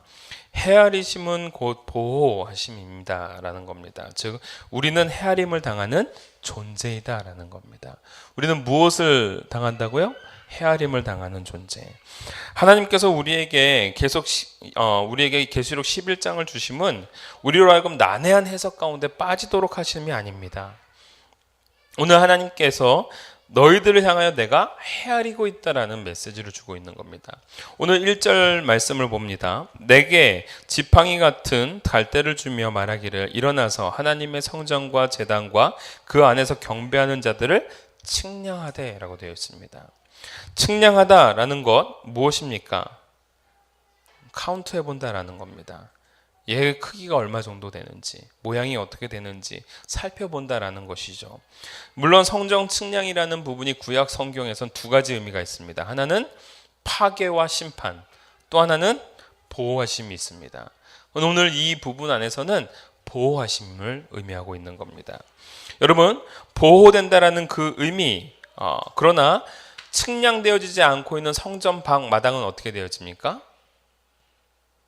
헤아리심은 곧 보호하심입니다 라는 겁니다. 즉 우리는 헤아림을 당하는 존재이다 라는 겁니다. 우리는 무엇을 당한다고요? 헤아림을 당하는 존재. 하나님께서 우리에게 우리에게 계시록 11장을 주심은 우리로 하여금 난해한 해석 가운데 빠지도록 하심이 아닙니다. 오늘 하나님께서 너희들을 향하여 내가 헤아리고 있다라는 메시지를 주고 있는 겁니다. 오늘 1절 말씀을 봅니다. 내게 지팡이 같은 갈대를 주며 말하기를 일어나서 하나님의 성전과 제단과 그 안에서 경배하는 자들을 측량하되 라고 되어 있습니다. 측량하다라는 것 무엇입니까? 카운트해 본다라는 겁니다. 얘의 크기가 얼마 정도 되는지, 모양이 어떻게 되는지 살펴본다라는 것이죠. 물론 성정 측량이라는 부분이 구약 성경에선 두 가지 의미가 있습니다. 하나는 파괴와 심판, 또 하나는 보호하심이 있습니다. 오늘 이 부분 안에서는 보호하심을 의미하고 있는 겁니다. 여러분, 보호된다라는 그 의미, 그러나 측량되어지지 않고 있는 성전 밖 마당은 어떻게 되어집니까?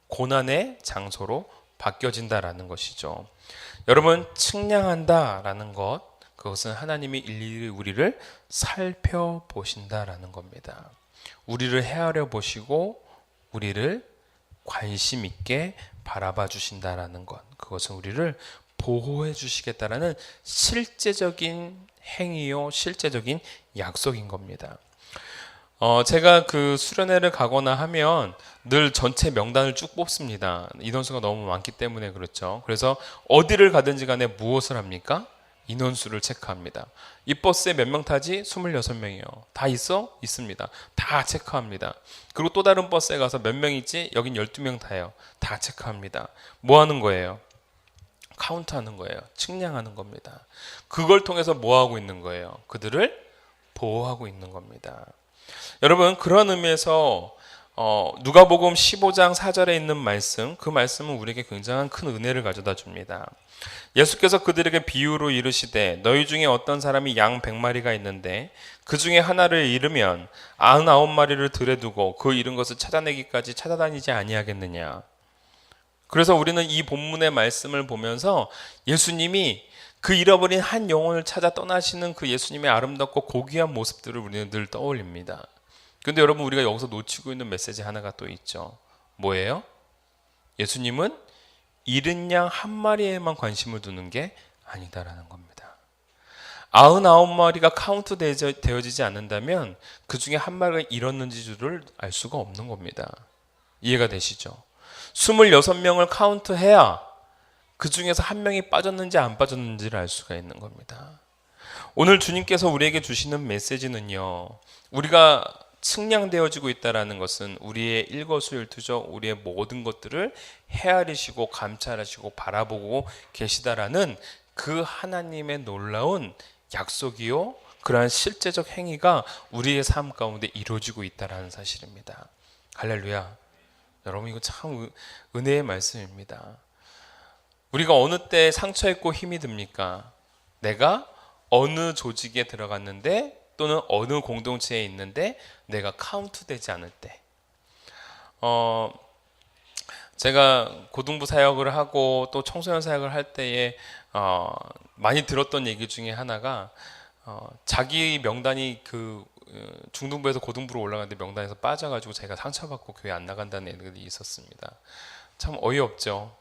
고난의 장소로 바뀌어진다라는 것이죠. 여러분, 측량한다라는 것, 그것은 하나님이 일일이 우리를 살펴보신다라는 겁니다. 우리를 헤아려 보시고 우리를 관심 있게 바라봐 주신다라는 것, 그것은 우리를 보호해 주시겠다라는 실제적인 행위요, 실제적인 약속인 겁니다. 제가 그 수련회를 가거나 하면 늘 전체 명단을 쭉 뽑습니다. 인원수가 너무 많기 때문에 그렇죠. 그래서 어디를 가든지 간에 무엇을 합니까? 인원수를 체크합니다. 이 버스에 몇 명 타지? 26명이요. 다 있어? 있습니다. 다 체크합니다. 그리고 또 다른 버스에 가서 몇 명 있지? 여긴 12명 타요. 다 체크합니다. 뭐 하는 거예요? 카운트하는 거예요. 측량하는 겁니다. 그걸 통해서 뭐 하고 있는 거예요? 그들을 보호하고 있는 겁니다. 여러분, 그런 의미에서 누가복음 15장 4절에 있는 말씀, 그 말씀은 우리에게 굉장한 큰 은혜를 가져다 줍니다. 예수께서 그들에게 비유로 이르시되 너희 중에 어떤 사람이 양 100마리가 있는데 그 중에 하나를 잃으면 99마리를 들에 두고 그 잃은 것을 찾아내기까지 찾아다니지 아니하겠느냐. 그래서 우리는 이 본문의 말씀을 보면서 예수님이 그 잃어버린 한 영혼을 찾아 떠나시는 그 예수님의 아름답고 고귀한 모습들을 우리는 늘 떠올립니다. 그런데 여러분, 우리가 여기서 놓치고 있는 메시지 하나가 또 있죠. 뭐예요? 예수님은 잃은 양 한 마리에만 관심을 두는 게 아니다라는 겁니다. 99마리가 카운트 되어지지 않는다면 그 중에 한 마리가 잃었는지를 알 수가 없는 겁니다. 이해가 되시죠? 26명을 카운트해야 그 중에서 한 명이 빠졌는지 안 빠졌는지를 알 수가 있는 겁니다. 오늘 주님께서 우리에게 주시는 메시지는요, 우리가 측량되어지고 있다는 것은 우리의 일거수일투족, 우리의 모든 것들을 헤아리시고 감찰하시고 바라보고 계시다라는 그 하나님의 놀라운 약속이요, 그러한 실제적 행위가 우리의 삶 가운데 이루어지고 있다는 사실입니다. 할렐루야. 여러분, 이거 참 은혜의 말씀입니다. 우리가 어느 때 상처있고 힘이 듭니까? 내가 어느 조직에 들어갔는데 또는 어느 공동체에 있는데 내가 카운트되지 않을 때. 제가 고등부 사역을 하고 또 청소년 사역을 할 때에 많이 들었던 얘기 중에 하나가 자기 명단이 그 중등부에서 고등부로 올라갔는데 명단에서 빠져가지고 자기가 상처받고 교회 안 나간다는 애들이 있었습니다. 참 어이없죠.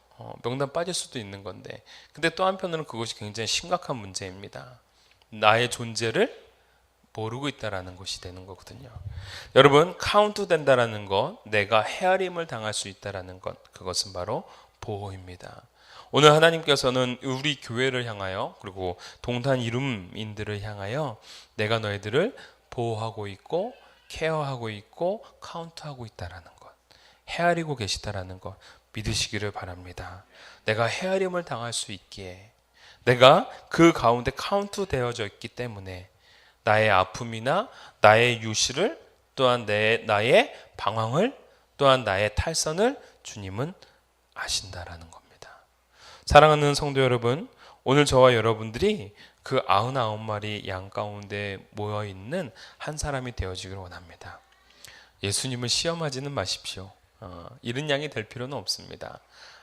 명단 빠질 수도 있는 건데. 근데 또 한편으로는 그것이 굉장히 심각한 문제입니다. 나의 존재를 모르고 있다라는 것이 되는 거거든요. 여러분, 카운트 된다라는 것, 내가 헤아림을 당할 수 있다라는 것, 그것은 바로 보호입니다. 오늘 하나님께서는 우리 교회를 향하여, 그리고 동탄 이룸인들을 향하여 내가 너희들을 보호하고 있고 케어하고 있고 카운트하고 있다라는 것, 헤아리고 계시다라는 것 믿으시기를 바랍니다. 내가 헤아림을 당할 수 있기에, 내가 그 가운데 카운트 되어져 있기 때문에 나의 아픔이나 나의 유실을, 또한 나의 방황을, 또한 나의 탈선을 주님은 아신다라는 겁니다. 사랑하는 성도 여러분, 오늘 저와 여러분들이 그 99마리 양 가운데 모여있는 한 사람이 되어지기를 원합니다. 예수님을 시험하지는 마십시오. 이른 양이 될 필요는 없습니다.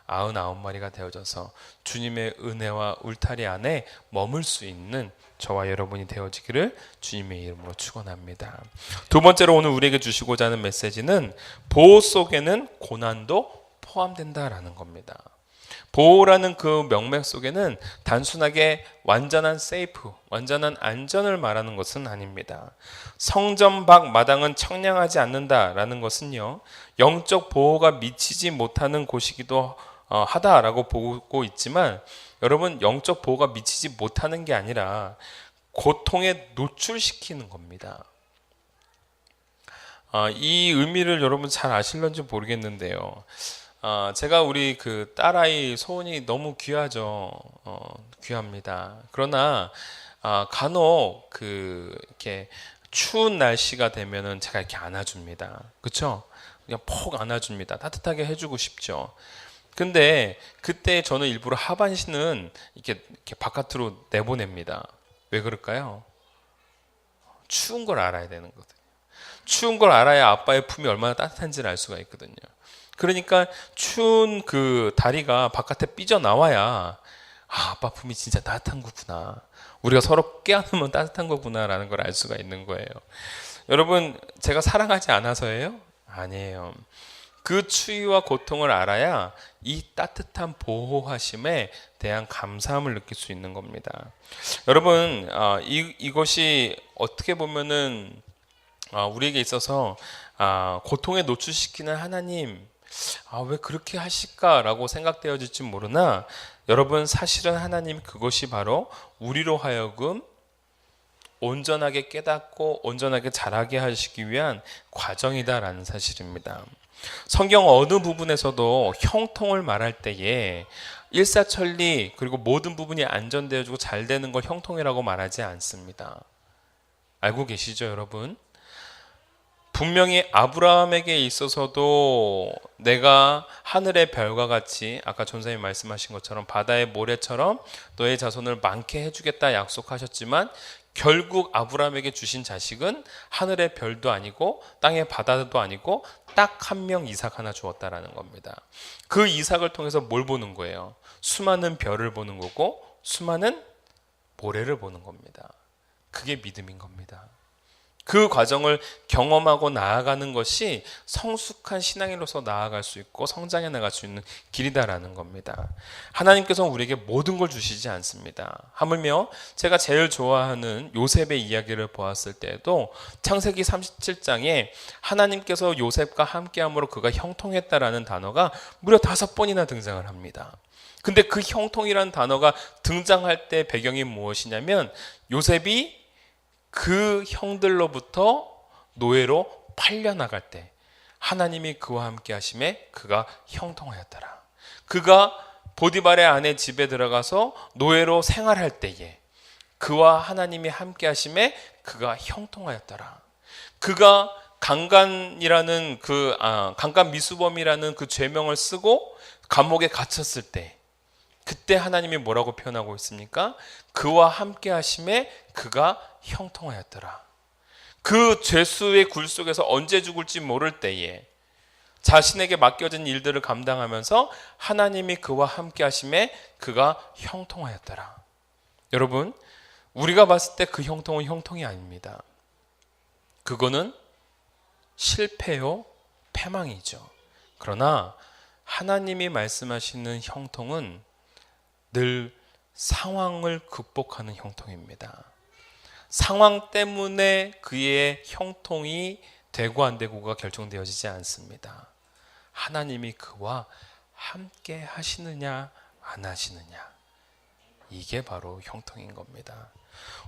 99마리가 되어져서 주님의 은혜와 울타리 안에 머물 수 있는 저와 여러분이 되어지기를 주님의 이름으로 축원합니다. 두 번째로 오늘 우리에게 주시고자 하는 메시지는 보호 속에는 고난도 포함된다라는 겁니다. 보호라는 그 명맥 속에는 단순하게 완전한 세이프, 완전한 안전을 말하는 것은 아닙니다. 성전 밖 마당은 청량하지 않는다라는 것은요, 영적 보호가 미치지 못하는 곳이기도 하다라고 보고 있지만, 여러분, 영적 보호가 미치지 못하는 게 아니라 고통에 노출시키는 겁니다. 이 의미를 여러분 잘 아실런지 모르겠는데요. 제가 우리 그 딸아이 소은이 너무 귀하죠. 귀합니다. 그러나 간혹 이렇게 추운 날씨가 되면은 제가 이렇게 안아줍니다. 그렇죠? 그냥 폭 안아줍니다. 따뜻하게 해주고 싶죠. 근데 그때 저는 일부러 하반신은 이렇게 바깥으로 내보냅니다. 왜 그럴까요? 추운 걸 알아야 되는 거거든요. 추운 걸 알아야 아빠의 품이 얼마나 따뜻한지를 알 수가 있거든요. 그러니까 추운 그 다리가 바깥에 삐져나와야 아빠 품이 진짜 따뜻한 거구나, 우리가 서로 껴안으면 따뜻한 거구나라는 걸 알 수가 있는 거예요. 여러분, 제가 사랑하지 않아서예요? 아니에요. 그 추위와 고통을 알아야 이 따뜻한 보호하심에 대한 감사함을 느낄 수 있는 겁니다. 여러분, 이것이 어떻게 보면은 우리에게 있어서 고통에 노출시키는 하나님, 왜 그렇게 하실까라고 생각되어질지 모르나, 여러분, 사실은 하나님 그것이 바로 우리로 하여금 온전하게 깨닫고 온전하게 자라게 하시기 위한 과정이다라는 사실입니다. 성경 어느 부분에서도 형통을 말할 때에 일사천리, 그리고 모든 부분이 안전되어지고 잘 되는 걸 형통이라고 말하지 않습니다. 알고 계시죠, 여러분? 분명히 아브라함에게 있어서도 내가 하늘의 별과 같이, 아까 전사님이 말씀하신 것처럼 바다의 모래처럼 너의 자손을 많게 해주겠다 약속하셨지만, 결국 아브라함에게 주신 자식은 하늘의 별도 아니고 땅의 바다도 아니고 딱 한 명 이삭 하나 주었다라는 겁니다. 그 이삭을 통해서 뭘 보는 거예요? 수많은 별을 보는 거고 수많은 모래를 보는 겁니다. 그게 믿음인 겁니다. 그 과정을 경험하고 나아가는 것이 성숙한 신앙인으로서 나아갈 수 있고 성장해 나갈 수 있는 길이다라는 겁니다. 하나님께서는 우리에게 모든 걸 주시지 않습니다. 하물며 제가 제일 좋아하는 요셉의 이야기를 보았을 때에도 창세기 37장에 하나님께서 요셉과 함께함으로 그가 형통했다라는 단어가 무려 5번이나 등장을 합니다. 근데 그 형통이라는 단어가 등장할 때 배경이 무엇이냐면, 요셉이 그 형들로부터 노예로 팔려나갈 때 하나님이 그와 함께 하심에 그가 형통하였더라. 그가 보디발의 아내 집에 들어가서 노예로 생활할 때에 그와 하나님이 함께 하심에 그가 형통하였더라. 그가 강간이라는 강간 미수범이라는 그 죄명을 쓰고 감옥에 갇혔을 때, 그때 하나님이 뭐라고 표현하고 있습니까? 그와 함께 하심에 그가 형통하였더라. 그 죄수의 굴 속에서 언제 죽을지 모를 때에 자신에게 맡겨진 일들을 감당하면서 하나님이 그와 함께 하심에 그가 형통하였더라. 여러분, 우리가 봤을 때 그 형통은 형통이 아닙니다. 그거는 실패요, 패망이죠. 그러나 하나님이 말씀하시는 형통은 늘 상황을 극복하는 형통입니다. 상황 때문에 그의 형통이 되고 안 되고가 결정되어지지 않습니다. 하나님이 그와 함께 하시느냐 안 하시느냐, 이게 바로 형통인 겁니다.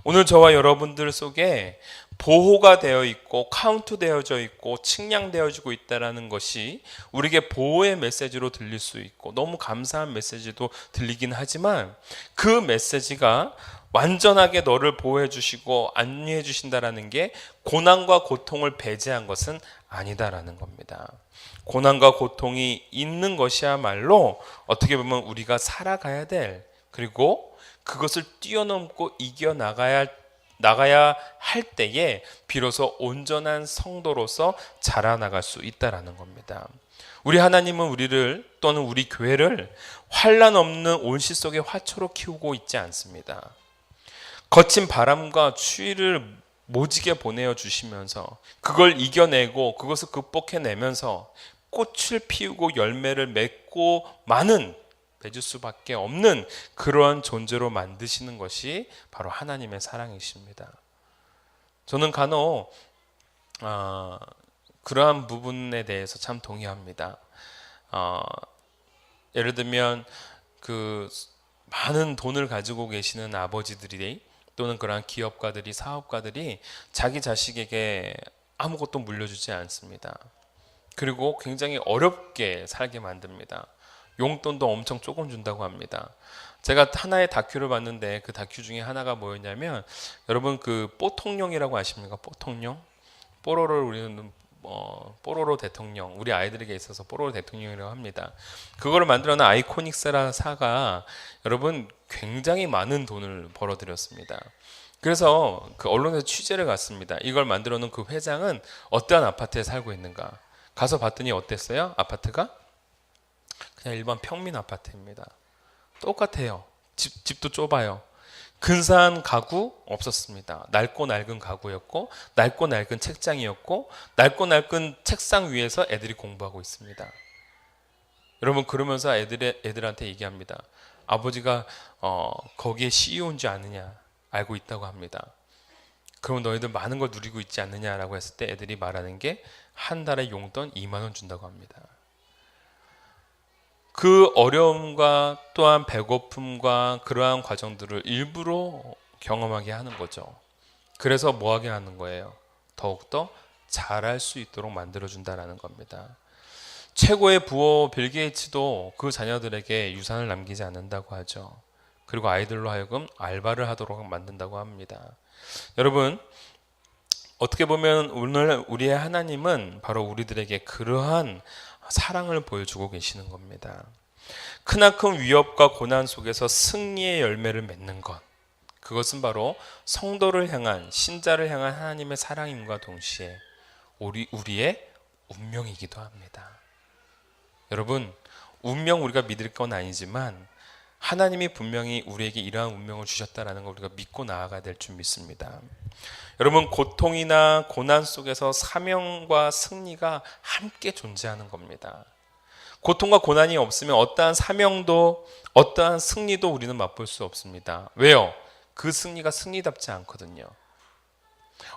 오늘 저와 여러분들 속에 보호가 되어 있고 카운트 되어져 있고 측량되어지고 있다는 것이 우리에게 보호의 메시지로 들릴 수 있고 너무 감사한 메시지도 들리긴 하지만, 그 메시지가 완전하게 너를 보호해 주시고 안위해 주신다라는 게 고난과 고통을 배제한 것은 아니다라는 겁니다. 고난과 고통이 있는 것이야말로 어떻게 보면 우리가 살아가야 될, 그리고 그것을 뛰어넘고 이겨나가야 할 때에 비로소 온전한 성도로서 자라나갈 수 있다라는 겁니다. 우리 하나님은 우리를, 또는 우리 교회를 환난 없는 온실 속의 화초로 키우고 있지 않습니다. 거친 바람과 추위를 모지게 보내어 주시면서 그걸 이겨내고 그것을 극복해내면서 꽃을 피우고 열매를 맺고 많은 맺을 수밖에 없는 그러한 존재로 만드시는 것이 바로 하나님의 사랑이십니다. 저는 간혹 그러한 부분에 대해서 참 동의합니다. 예를 들면 그 많은 돈을 가지고 계시는 아버지들이, 또는 그러한 기업가들이, 사업가들이 자기 자식에게 아무것도 물려주지 않습니다. 그리고 굉장히 어렵게 살게 만듭니다. 용돈도 엄청 조금 준다고 합니다. 제가 하나의 다큐를 봤는데 그 다큐 중에 하나가 뭐였냐면, 여러분 그 뽀통령이라고 아십니까? 뽀통령? 뽀로로를 우리는 뽀로로 대통령, 우리 아이들에게 있어서 뽀로로 대통령이라고 합니다. 그거를 만들어낸 아이코닉스라 사가 여러분 굉장히 많은 돈을 벌어들였습니다. 그래서 그 언론에서 취재를 갔습니다. 이걸 만들어놓은 그 회장은 어떠한 아파트에 살고 있는가. 가서 봤더니 어땠어요? 아파트가 그냥 일반 평민 아파트입니다. 똑같아요. 집도 좁아요. 근사한 가구 없었습니다. 낡고 낡은 가구였고, 낡고 낡은 책장이었고, 낡고 낡은 책상 위에서 애들이 공부하고 있습니다. 여러분, 그러면서 애들한테 얘기합니다. 아버지가 거기에 CEO인 줄 아느냐? 알고 있다고 합니다. 그럼 너희들 많은 걸 누리고 있지 않느냐라고 했을 때 애들이 말하는 게 한 달에 용돈 2만 원 준다고 합니다. 그 어려움과 또한 배고픔과 그러한 과정들을 일부러 경험하게 하는 거죠. 그래서 뭐 하게 하는 거예요? 더욱더 잘할 수 있도록 만들어준다라는 겁니다. 최고의 부호 빌 게이츠도 그 자녀들에게 유산을 남기지 않는다고 하죠. 그리고 아이들로 하여금 알바를 하도록 만든다고 합니다. 여러분, 어떻게 보면 오늘 우리의 하나님은 바로 우리들에게 그러한 사랑을 보여주고 계시는 겁니다. 크나큰 위협과 고난 속에서 승리의 열매를 맺는 것, 그것은 바로 성도를 향한, 신자를 향한 하나님의 사랑임과 동시에 우리의 운명이기도 합니다. 여러분, 운명 우리가 믿을 건 아니지만 하나님이 분명히 우리에게 이러한 운명을 주셨다는 걸 우리가 믿고 나아가야 될 줄 믿습니다. 여러분, 고통이나 고난 속에서 사명과 승리가 함께 존재하는 겁니다. 고통과 고난이 없으면 어떠한 사명도 어떠한 승리도 우리는 맛볼 수 없습니다. 왜요? 그 승리가 승리답지 않거든요.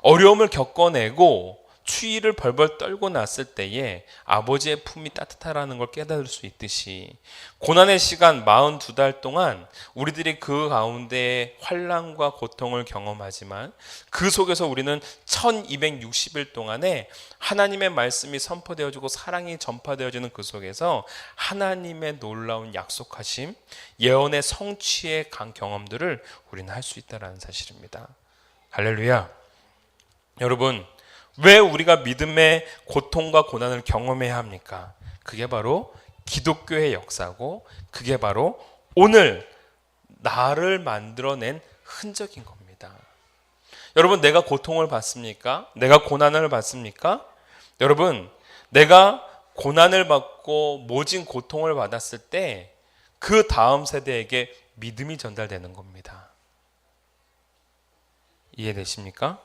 어려움을 겪어내고 추위를 벌벌 떨고 났을 때에 아버지의 품이 따뜻하라는 걸 깨달을 수 있듯이, 고난의 시간 42달 동안 우리들이 그 가운데 환난과 고통을 경험하지만 그 속에서 우리는 1260일 동안에 하나님의 말씀이 선포되어지고 사랑이 전파되어지는 그 속에서 하나님의 놀라운 약속하심, 예언의 성취의 경험들을 우리는 할 수 있다는 사실입니다. 할렐루야. 여러분, 왜 우리가 믿음의 고통과 고난을 경험해야 합니까? 그게 바로 기독교의 역사고, 그게 바로 오늘 나를 만들어낸 흔적인 겁니다. 여러분, 내가 고통을 받습니까? 내가 고난을 받습니까? 여러분, 내가 고난을 받고 모진 고통을 받았을 때 그 다음 세대에게 믿음이 전달되는 겁니다. 이해되십니까?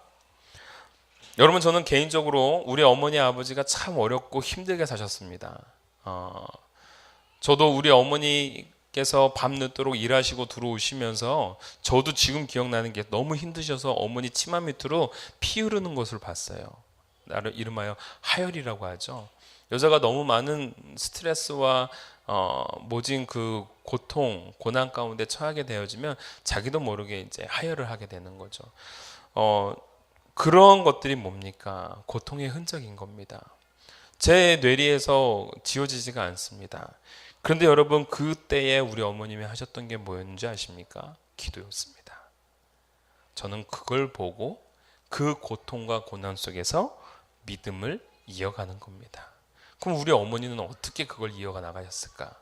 여러분, 저는 개인적으로 우리 어머니 아버지가 참 어렵고 힘들게 사셨습니다. 저도 우리 어머니 께서 밤늦도록 일하시고 들어오시면서 저도 지금 기억나는 게 너무 힘드셔서 어머니 치마 밑으로 피 흐르는 것을 봤어요. 나를 이름하여 하혈이라고 하죠. 여자가 너무 많은 스트레스와 모진 그 고통, 고난 가운데 처하게 되어지면 자기도 모르게 이제 하혈을 하게 되는 거죠. 그런 것들이 뭡니까? 고통의 흔적인 겁니다. 제 뇌리에서 지워지지가 않습니다. 그런데 여러분, 그때에 우리 어머님이 하셨던 게 뭐였는지 아십니까? 기도였습니다. 저는 그걸 보고 그 고통과 고난 속에서 믿음을 이어가는 겁니다. 그럼 우리 어머니는 어떻게 그걸 이어가 나가셨을까?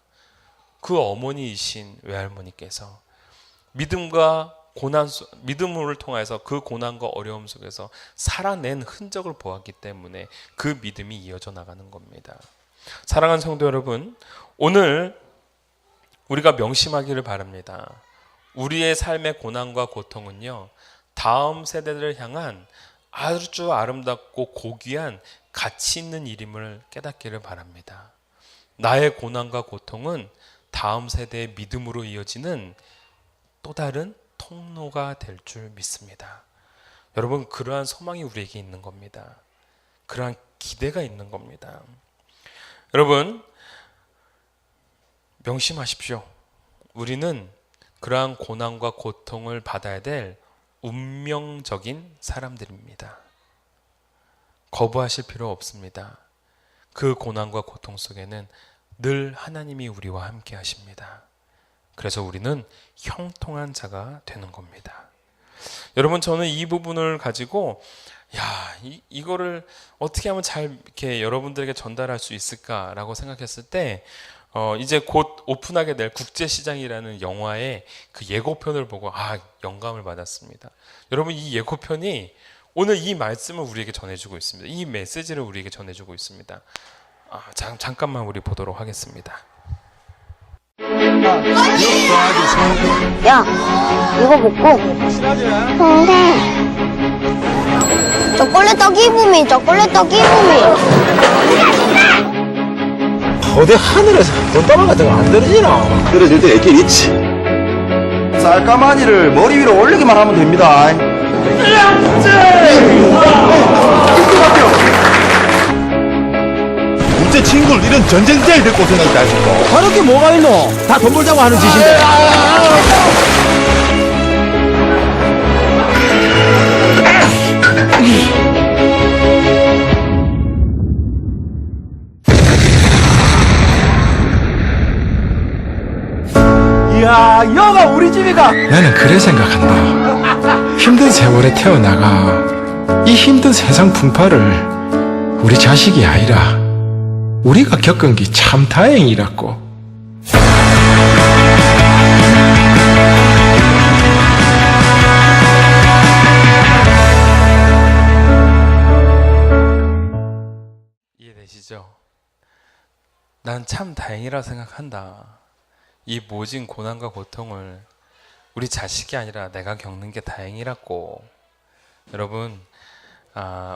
그 어머니이신 외할머니께서 믿음과 믿음을 통해서 그 고난과 어려움 속에서 살아낸 흔적을 보았기 때문에 그 믿음이 이어져 나가는 겁니다. 사랑하는 성도 여러분, 오늘 우리가 명심하기를 바랍니다. 우리의 삶의 고난과 고통은요, 다음 세대들을 향한 아주 아름답고 고귀한 가치 있는 일임을 깨닫기를 바랍니다. 나의 고난과 고통은 다음 세대의 믿음으로 이어지는 또 다른 통로가 될 줄 믿습니다. 여러분, 그러한 소망이 우리에게 있는 겁니다. 그러한 기대가 있는 겁니다. 여러분, 명심하십시오. 우리는 그러한 고난과 고통을 받아야 될 운명적인 사람들입니다. 거부하실 필요 없습니다. 그 고난과 고통 속에는 늘 하나님이 우리와 함께 하십니다. 그래서 우리는 형통한 자가 되는 겁니다. 여러분, 저는 이 부분을 가지고 이거를 어떻게 하면 잘 이렇게 여러분들에게 전달할 수 있을까라고 생각했을 때 이제 곧 오픈하게 될 국제시장이라는 영화의 그 예고편을 보고 영감을 받았습니다. 여러분, 이 예고편이 오늘 이 말씀을 우리에게 전해주고 있습니다. 이 메시지를 우리에게 전해주고 있습니다. 잠깐만 우리 보도록 하겠습니다. 야, 이거 먹고. 근데 초콜릿 떡이부미. 어디 하늘에서 돈다발 같은 거 안 떨어지나? 떨어질 때 애길 있지. 쌀까마니를 머리 위로 올리기만 하면 됩니다. 우째 친구를 이런 전쟁자에 데리고 생각다 하시고. 하는 게 뭐가 있노? 다 돈 벌자고 하는 짓인데. 이야, 여가 우리 집이가. 나는 그래 생각한다. 힘든 세월에 태어나가 이 힘든 세상 풍파를 우리 자식이 아니라 우리가 겪은 게 참 다행이라고. 이해되시죠? 난 참 다행이라 생각한다. 이 모진 고난과 고통을 우리 자식이 아니라 내가 겪는 게 다행이라고. 여러분,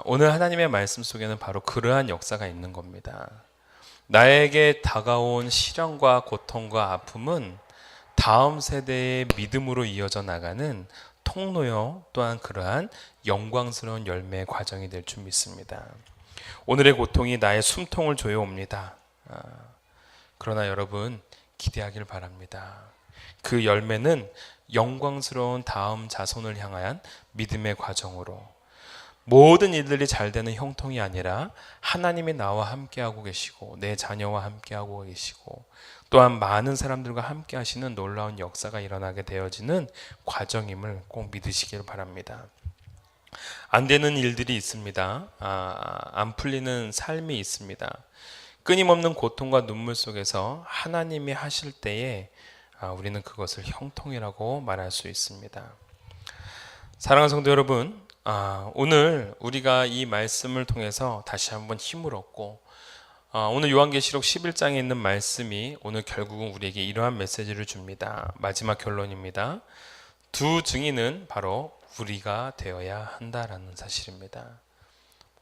오늘 하나님의 말씀 속에는 바로 그러한 역사가 있는 겁니다. 나에게 다가온 시련과 고통과 아픔은 다음 세대의 믿음으로 이어져 나가는 통로요, 또한 그러한 영광스러운 열매의 과정이 될 줄 믿습니다. 오늘의 고통이 나의 숨통을 조여옵니다. 그러나 여러분, 기대하길 바랍니다. 그 열매는 영광스러운 다음 자손을 향한 믿음의 과정으로, 모든 일들이 잘 되는 형통이 아니라 하나님이 나와 함께하고 계시고 내 자녀와 함께하고 계시고 또한 많은 사람들과 함께 하시는 놀라운 역사가 일어나게 되어지는 과정임을 꼭 믿으시길 바랍니다. 안 되는 일들이 있습니다. 안 풀리는 삶이 있습니다. 끊임없는 고통과 눈물 속에서 하나님이 하실 때에 우리는 그것을 형통이라고 말할 수 있습니다. 사랑하는 성도 여러분, 오늘 우리가 이 말씀을 통해서 다시 한번 힘을 얻고 오늘 요한계시록 11장에 있는 말씀이 오늘 결국은 우리에게 이러한 메시지를 줍니다. 마지막 결론입니다. 두 증인은 바로 우리가 되어야 한다라는 사실입니다.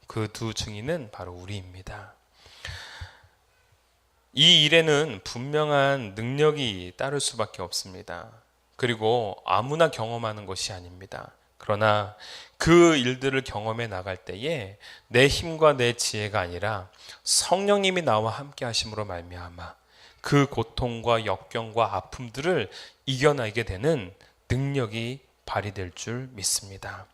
그 두 증인은 바로 우리입니다. 이 일에는 분명한 능력이 따를 수밖에 없습니다. 그리고 아무나 경험하는 것이 아닙니다. 그러나 그 일들을 경험해 나갈 때에 내 힘과 내 지혜가 아니라 성령님이 나와 함께 하심으로 말미암아 그 고통과 역경과 아픔들을 이겨내게 되는 능력이 발휘될 줄 믿습니다.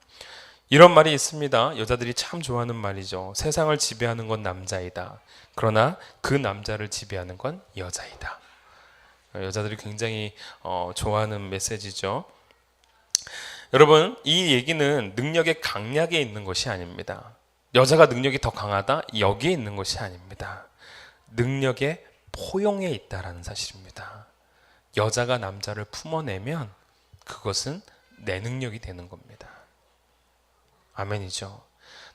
이런 말이 있습니다. 여자들이 참 좋아하는 말이죠. 세상을 지배하는 건 남자이다. 그러나 그 남자를 지배하는 건 여자이다. 여자들이 굉장히 좋아하는 메시지죠. 여러분, 이 얘기는 능력의 강약에 있는 것이 아닙니다. 여자가 능력이 더 강하다? 여기에 있는 것이 아닙니다. 능력의 포용에 있다라는 사실입니다. 여자가 남자를 품어내면 그것은 내 능력이 되는 겁니다. 아멘이죠.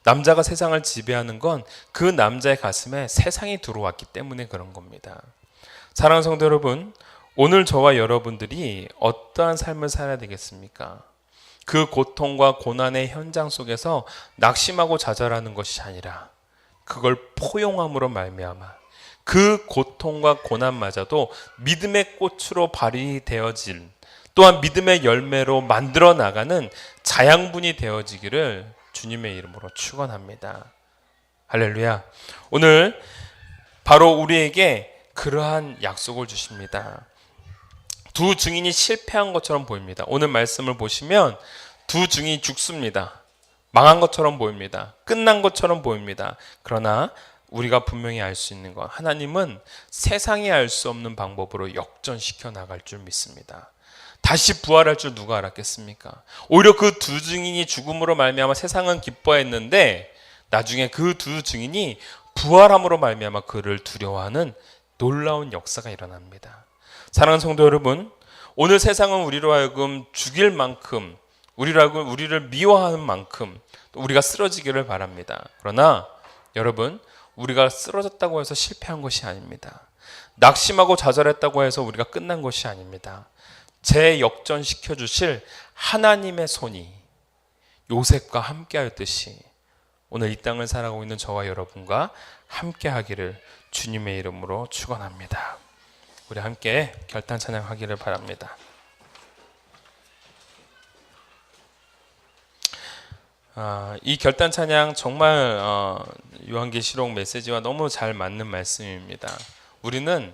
남자가 세상을 지배하는 건 그 남자의 가슴에 세상이 들어왔기 때문에 그런 겁니다. 사랑하는 성도 여러분, 오늘 저와 여러분들이 어떠한 삶을 살아야 되겠습니까? 그 고통과 고난의 현장 속에서 낙심하고 좌절하는 것이 아니라 그걸 포용함으로 말미암아 그 고통과 고난마저도 믿음의 꽃으로 발휘되어질, 또한 믿음의 열매로 만들어 나가는 자양분이 되어지기를 주님의 이름으로 축원합니다. 할렐루야. 오늘 바로 우리에게 그러한 약속을 주십니다. 두 증인이 실패한 것처럼 보입니다. 오늘 말씀을 보시면 두 증인이 죽습니다. 망한 것처럼 보입니다. 끝난 것처럼 보입니다. 그러나 우리가 분명히 알 수 있는 건 하나님은 세상이 알 수 없는 방법으로 역전시켜 나갈 줄 믿습니다. 다시 부활할 줄 누가 알았겠습니까? 오히려 그 두 증인이 죽음으로 말미암아 세상은 기뻐했는데 나중에 그 두 증인이 부활함으로 말미암아 그를 두려워하는 놀라운 역사가 일어납니다. 사랑하는 성도 여러분, 오늘 세상은 우리로 하여금 죽일 만큼, 우리를 미워하는 만큼 우리가 쓰러지기를 바랍니다. 그러나 여러분, 우리가 쓰러졌다고 해서 실패한 것이 아닙니다. 낙심하고 좌절했다고 해서 우리가 끝난 것이 아닙니다. 재역전시켜 주실 하나님의 손이 요셉과 함께 하였듯이 오늘 이 땅을 살아가고 있는 저와 여러분과 함께 하기를 주님의 이름으로 축원합니다. 우리 함께 결단 찬양하기를 바랍니다. 이 결단 찬양 정말 요한계시록 메시지와 너무 잘 맞는 말씀입니다. 우리는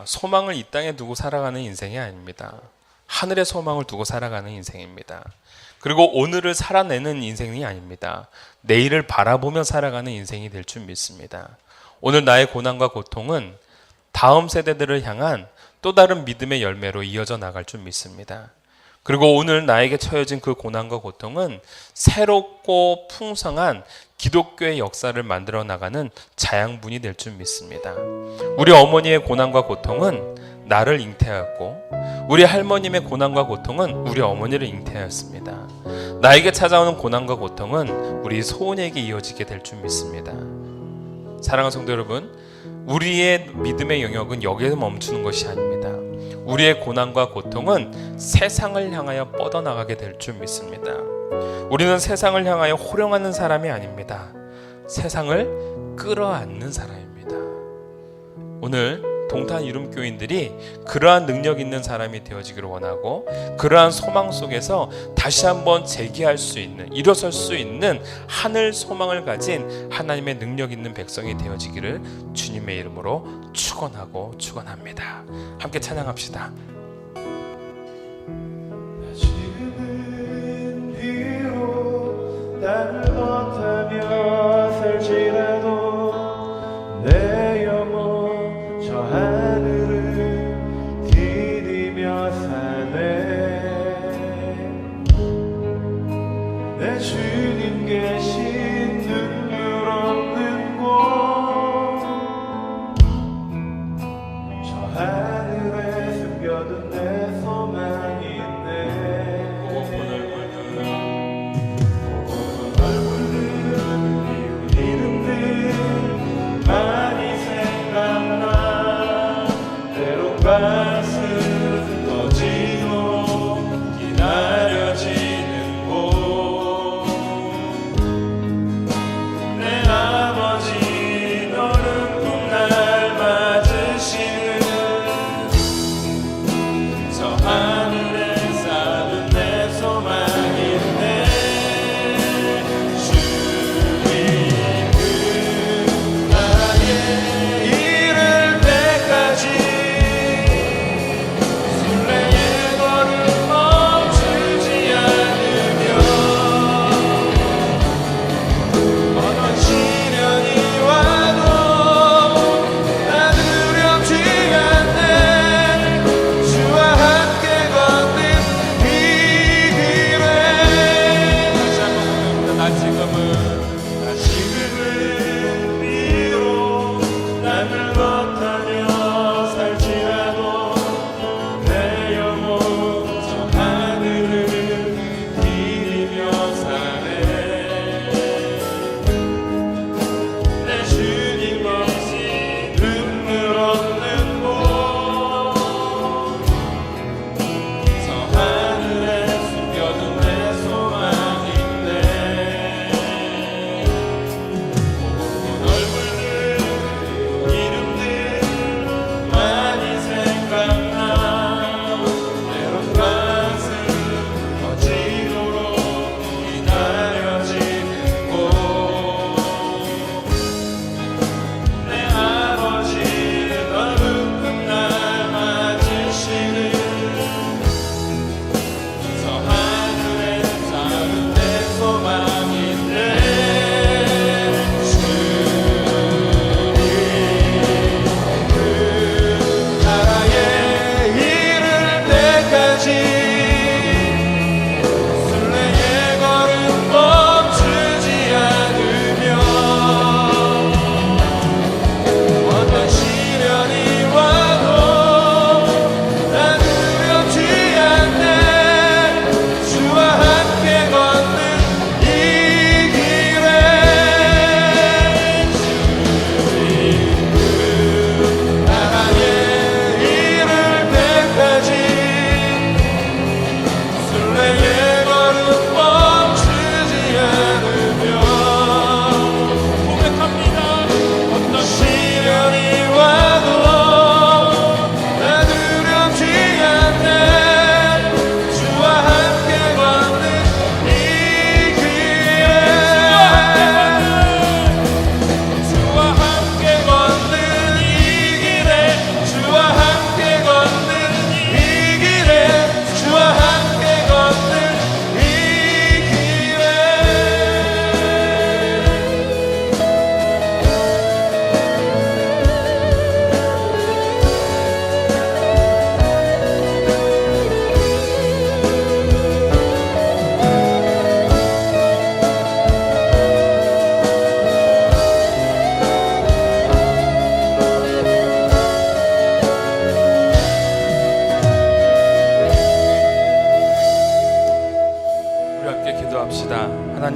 소망을 이 땅에 두고 살아가는 인생이 아닙니다. 하늘의 소망을 두고 살아가는 인생입니다. 그리고 오늘을 살아내는 인생이 아닙니다. 내일을 바라보며 살아가는 인생이 될 줄 믿습니다. 오늘 나의 고난과 고통은 다음 세대들을 향한 또 다른 믿음의 열매로 이어져 나갈 줄 믿습니다. 그리고 오늘 나에게 처해진 그 고난과 고통은 새롭고 풍성한 기독교의 역사를 만들어 나가는 자양분이 될 줄 믿습니다. 우리 어머니의 고난과 고통은 나를 잉태하였고 우리 할머님의 고난과 고통은 우리 어머니를 잉태하였습니다. 나에게 찾아오는 고난과 고통은 우리 소원에게 이어지게 될 줄 믿습니다. 사랑하는 성도 여러분, 우리의 믿음의 영역은 여기에 멈추는 것이 아닙니다. 우리의 고난과 고통은 세상을 향하여 뻗어나가게 될 줄 믿습니다. 우리는 세상을 향하여 호령하는 사람이 아닙니다. 세상을 끌어안는 사람입니다. 오늘 동탄 이룸교인들이 그러한 능력 있는 사람이 되어지기를 원하고 그러한 소망 속에서 다시 한번 재기할 수 있는, 일어설 수 있는 하늘 소망을 가진 하나님의 능력 있는 백성이 되어지기를 주님의 이름으로 축원하고 축원합니다. 함께 찬양합시다. 지금은 비록 땅을 걷다며 살지라도 내 영혼 저 하늘을 디디며 사네. 내 주님 계신 눈물 없는 곳 저 하늘에 숨겨둔 내 소망이 있네. 얼굴들 이름들 많이 생각나. 때론 가슴 터지고 기다려지는 곳 내 아버지 너는 꼭 날 맞을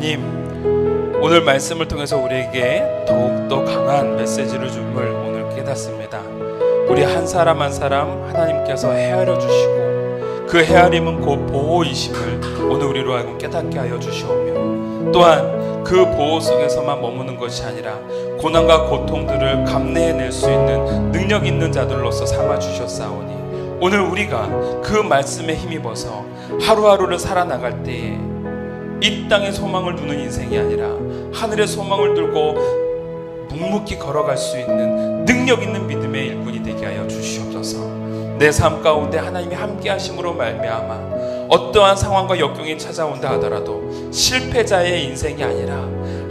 하나님, 오늘 말씀을 통해서 우리에게 더욱더 강한 메시지를 줌을 오늘 깨닫습니다. 우리 한 사람 한 사람 하나님께서 헤아려 주시고 그 헤아림은 곧 보호이심을 오늘 우리로 하여금 깨닫게 하여 주시오며, 또한 그 보호 속에서만 머무는 것이 아니라 고난과 고통들을 감내해낼 수 있는 능력 있는 자들로서 삼아 주셨사오니, 오늘 우리가 그 말씀에 힘입어서 하루하루를 살아나갈 때에 이 땅에 소망을 두는 인생이 아니라 하늘의 소망을 들고 묵묵히 걸어갈 수 있는 능력 있는 믿음의 일꾼이 되게 하여 주시옵소서. 내 삶 가운데 하나님이 함께 하심으로 말미암아 어떠한 상황과 역경이 찾아온다 하더라도 실패자의 인생이 아니라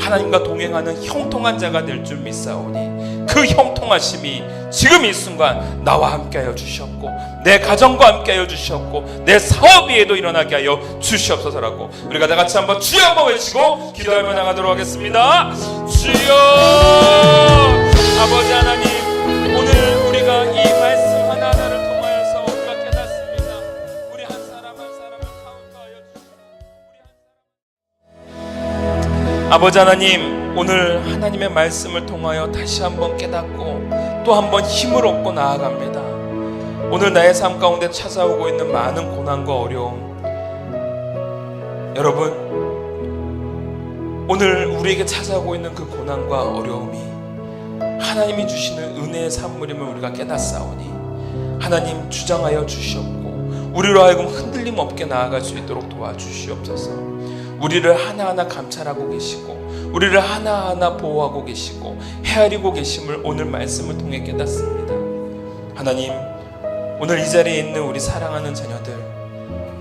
하나님과 동행하는 형통한 자가 될 줄 믿사오니, 그 형통하심이 지금 이 순간 나와 함께하여 주셨고 내 가정과 함께하여 주셨고 내 사업 위에도 일어나게 하여 주시옵소서라고 우리가 다 같이 한번 주여 한번 외치고 기도하며 나가도록 하겠습니다. 주여! 아버지 하나님, 오늘 우리가 이 말씀 하나하나를 통하여서 우리가 깨닫습니다. 우리 한 사람 한 사람을 카운트하여 주시고, 아버지 하나님, 오늘 하나님의 말씀을 통하여 다시 한번 깨닫고 또 한번 힘을 얻고 나아갑니다. 오늘 나의 삶 가운데 찾아오고 있는 많은 고난과 어려움, 여러분, 오늘 우리에게 찾아오고 있는 그 고난과 어려움이 하나님이 주시는 은혜의 산물임을 우리가 깨닫사오니 하나님 주장하여 주시옵고 우리로 하여금 흔들림 없게 나아갈 수 있도록 도와주시옵소서. 우리를 하나하나 감찰하고 계시고 우리를 하나하나 보호하고 계시고 헤아리고 계심을 오늘 말씀을 통해 깨닫습니다. 하나님, 오늘 이 자리에 있는 우리 사랑하는 자녀들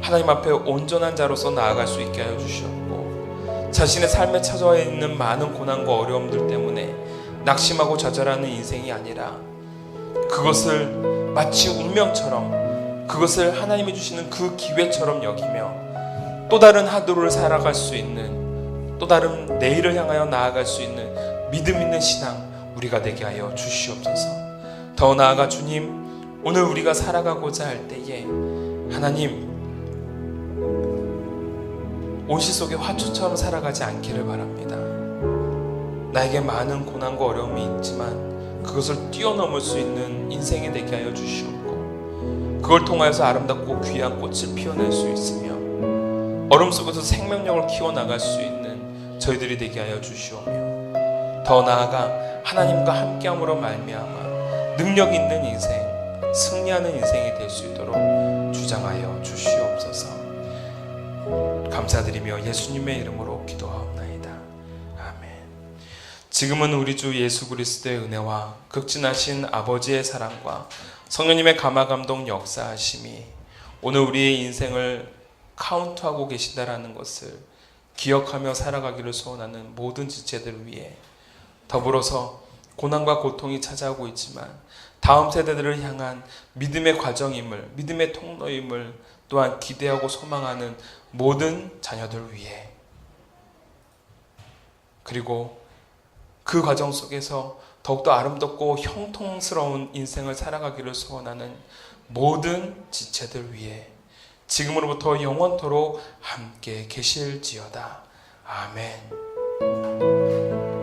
하나님 앞에 온전한 자로서 나아갈 수 있게 하여 주시옵고, 자신의 삶에 찾아와 있는 많은 고난과 어려움들 때문에 낙심하고 좌절하는 인생이 아니라 그것을 마치 운명처럼, 그것을 하나님이 주시는 그 기회처럼 여기며 또 다른 하루를 살아갈 수 있는, 또 다른 내일을 향하여 나아갈 수 있는 믿음 있는 신앙 우리가 되게 하여 주시옵소서. 더 나아가 주님, 오늘 우리가 살아가고자 할 때에 하나님, 온실 속의 화초처럼 살아가지 않기를 바랍니다. 나에게 많은 고난과 어려움이 있지만 그것을 뛰어넘을 수 있는 인생이 되게 하여 주시옵고, 그걸 통하여서 아름답고 귀한 꽃을 피워낼 수 있으며 얼음 속에서 생명력을 키워나갈 수 있는 저희들이 되게 하여 주시오며, 더 나아가 하나님과 함께함으로 말미암아 능력 있는 인생, 승리하는 인생이 될 수 있도록 주장하여 주시옵소서. 감사드리며 예수님의 이름으로 기도하옵나이다. 아멘. 지금은 우리 주 예수 그리스도의 은혜와 극진하신 아버지의 사랑과 성령님의 감화감동 역사하심이 오늘 우리의 인생을 카운트하고 계신다라는 것을 기억하며 살아가기를 소원하는 모든 지체들을 위해, 더불어서 고난과 고통이 찾아오고 있지만 다음 세대들을 향한 믿음의 과정임을, 믿음의 통로임을 또한 기대하고 소망하는 모든 자녀들 위해, 그리고 그 과정 속에서 더욱더 아름답고 형통스러운 인생을 살아가기를 소원하는 모든 지체들 위해 지금으로부터 영원토록 함께 계실지어다. 아멘.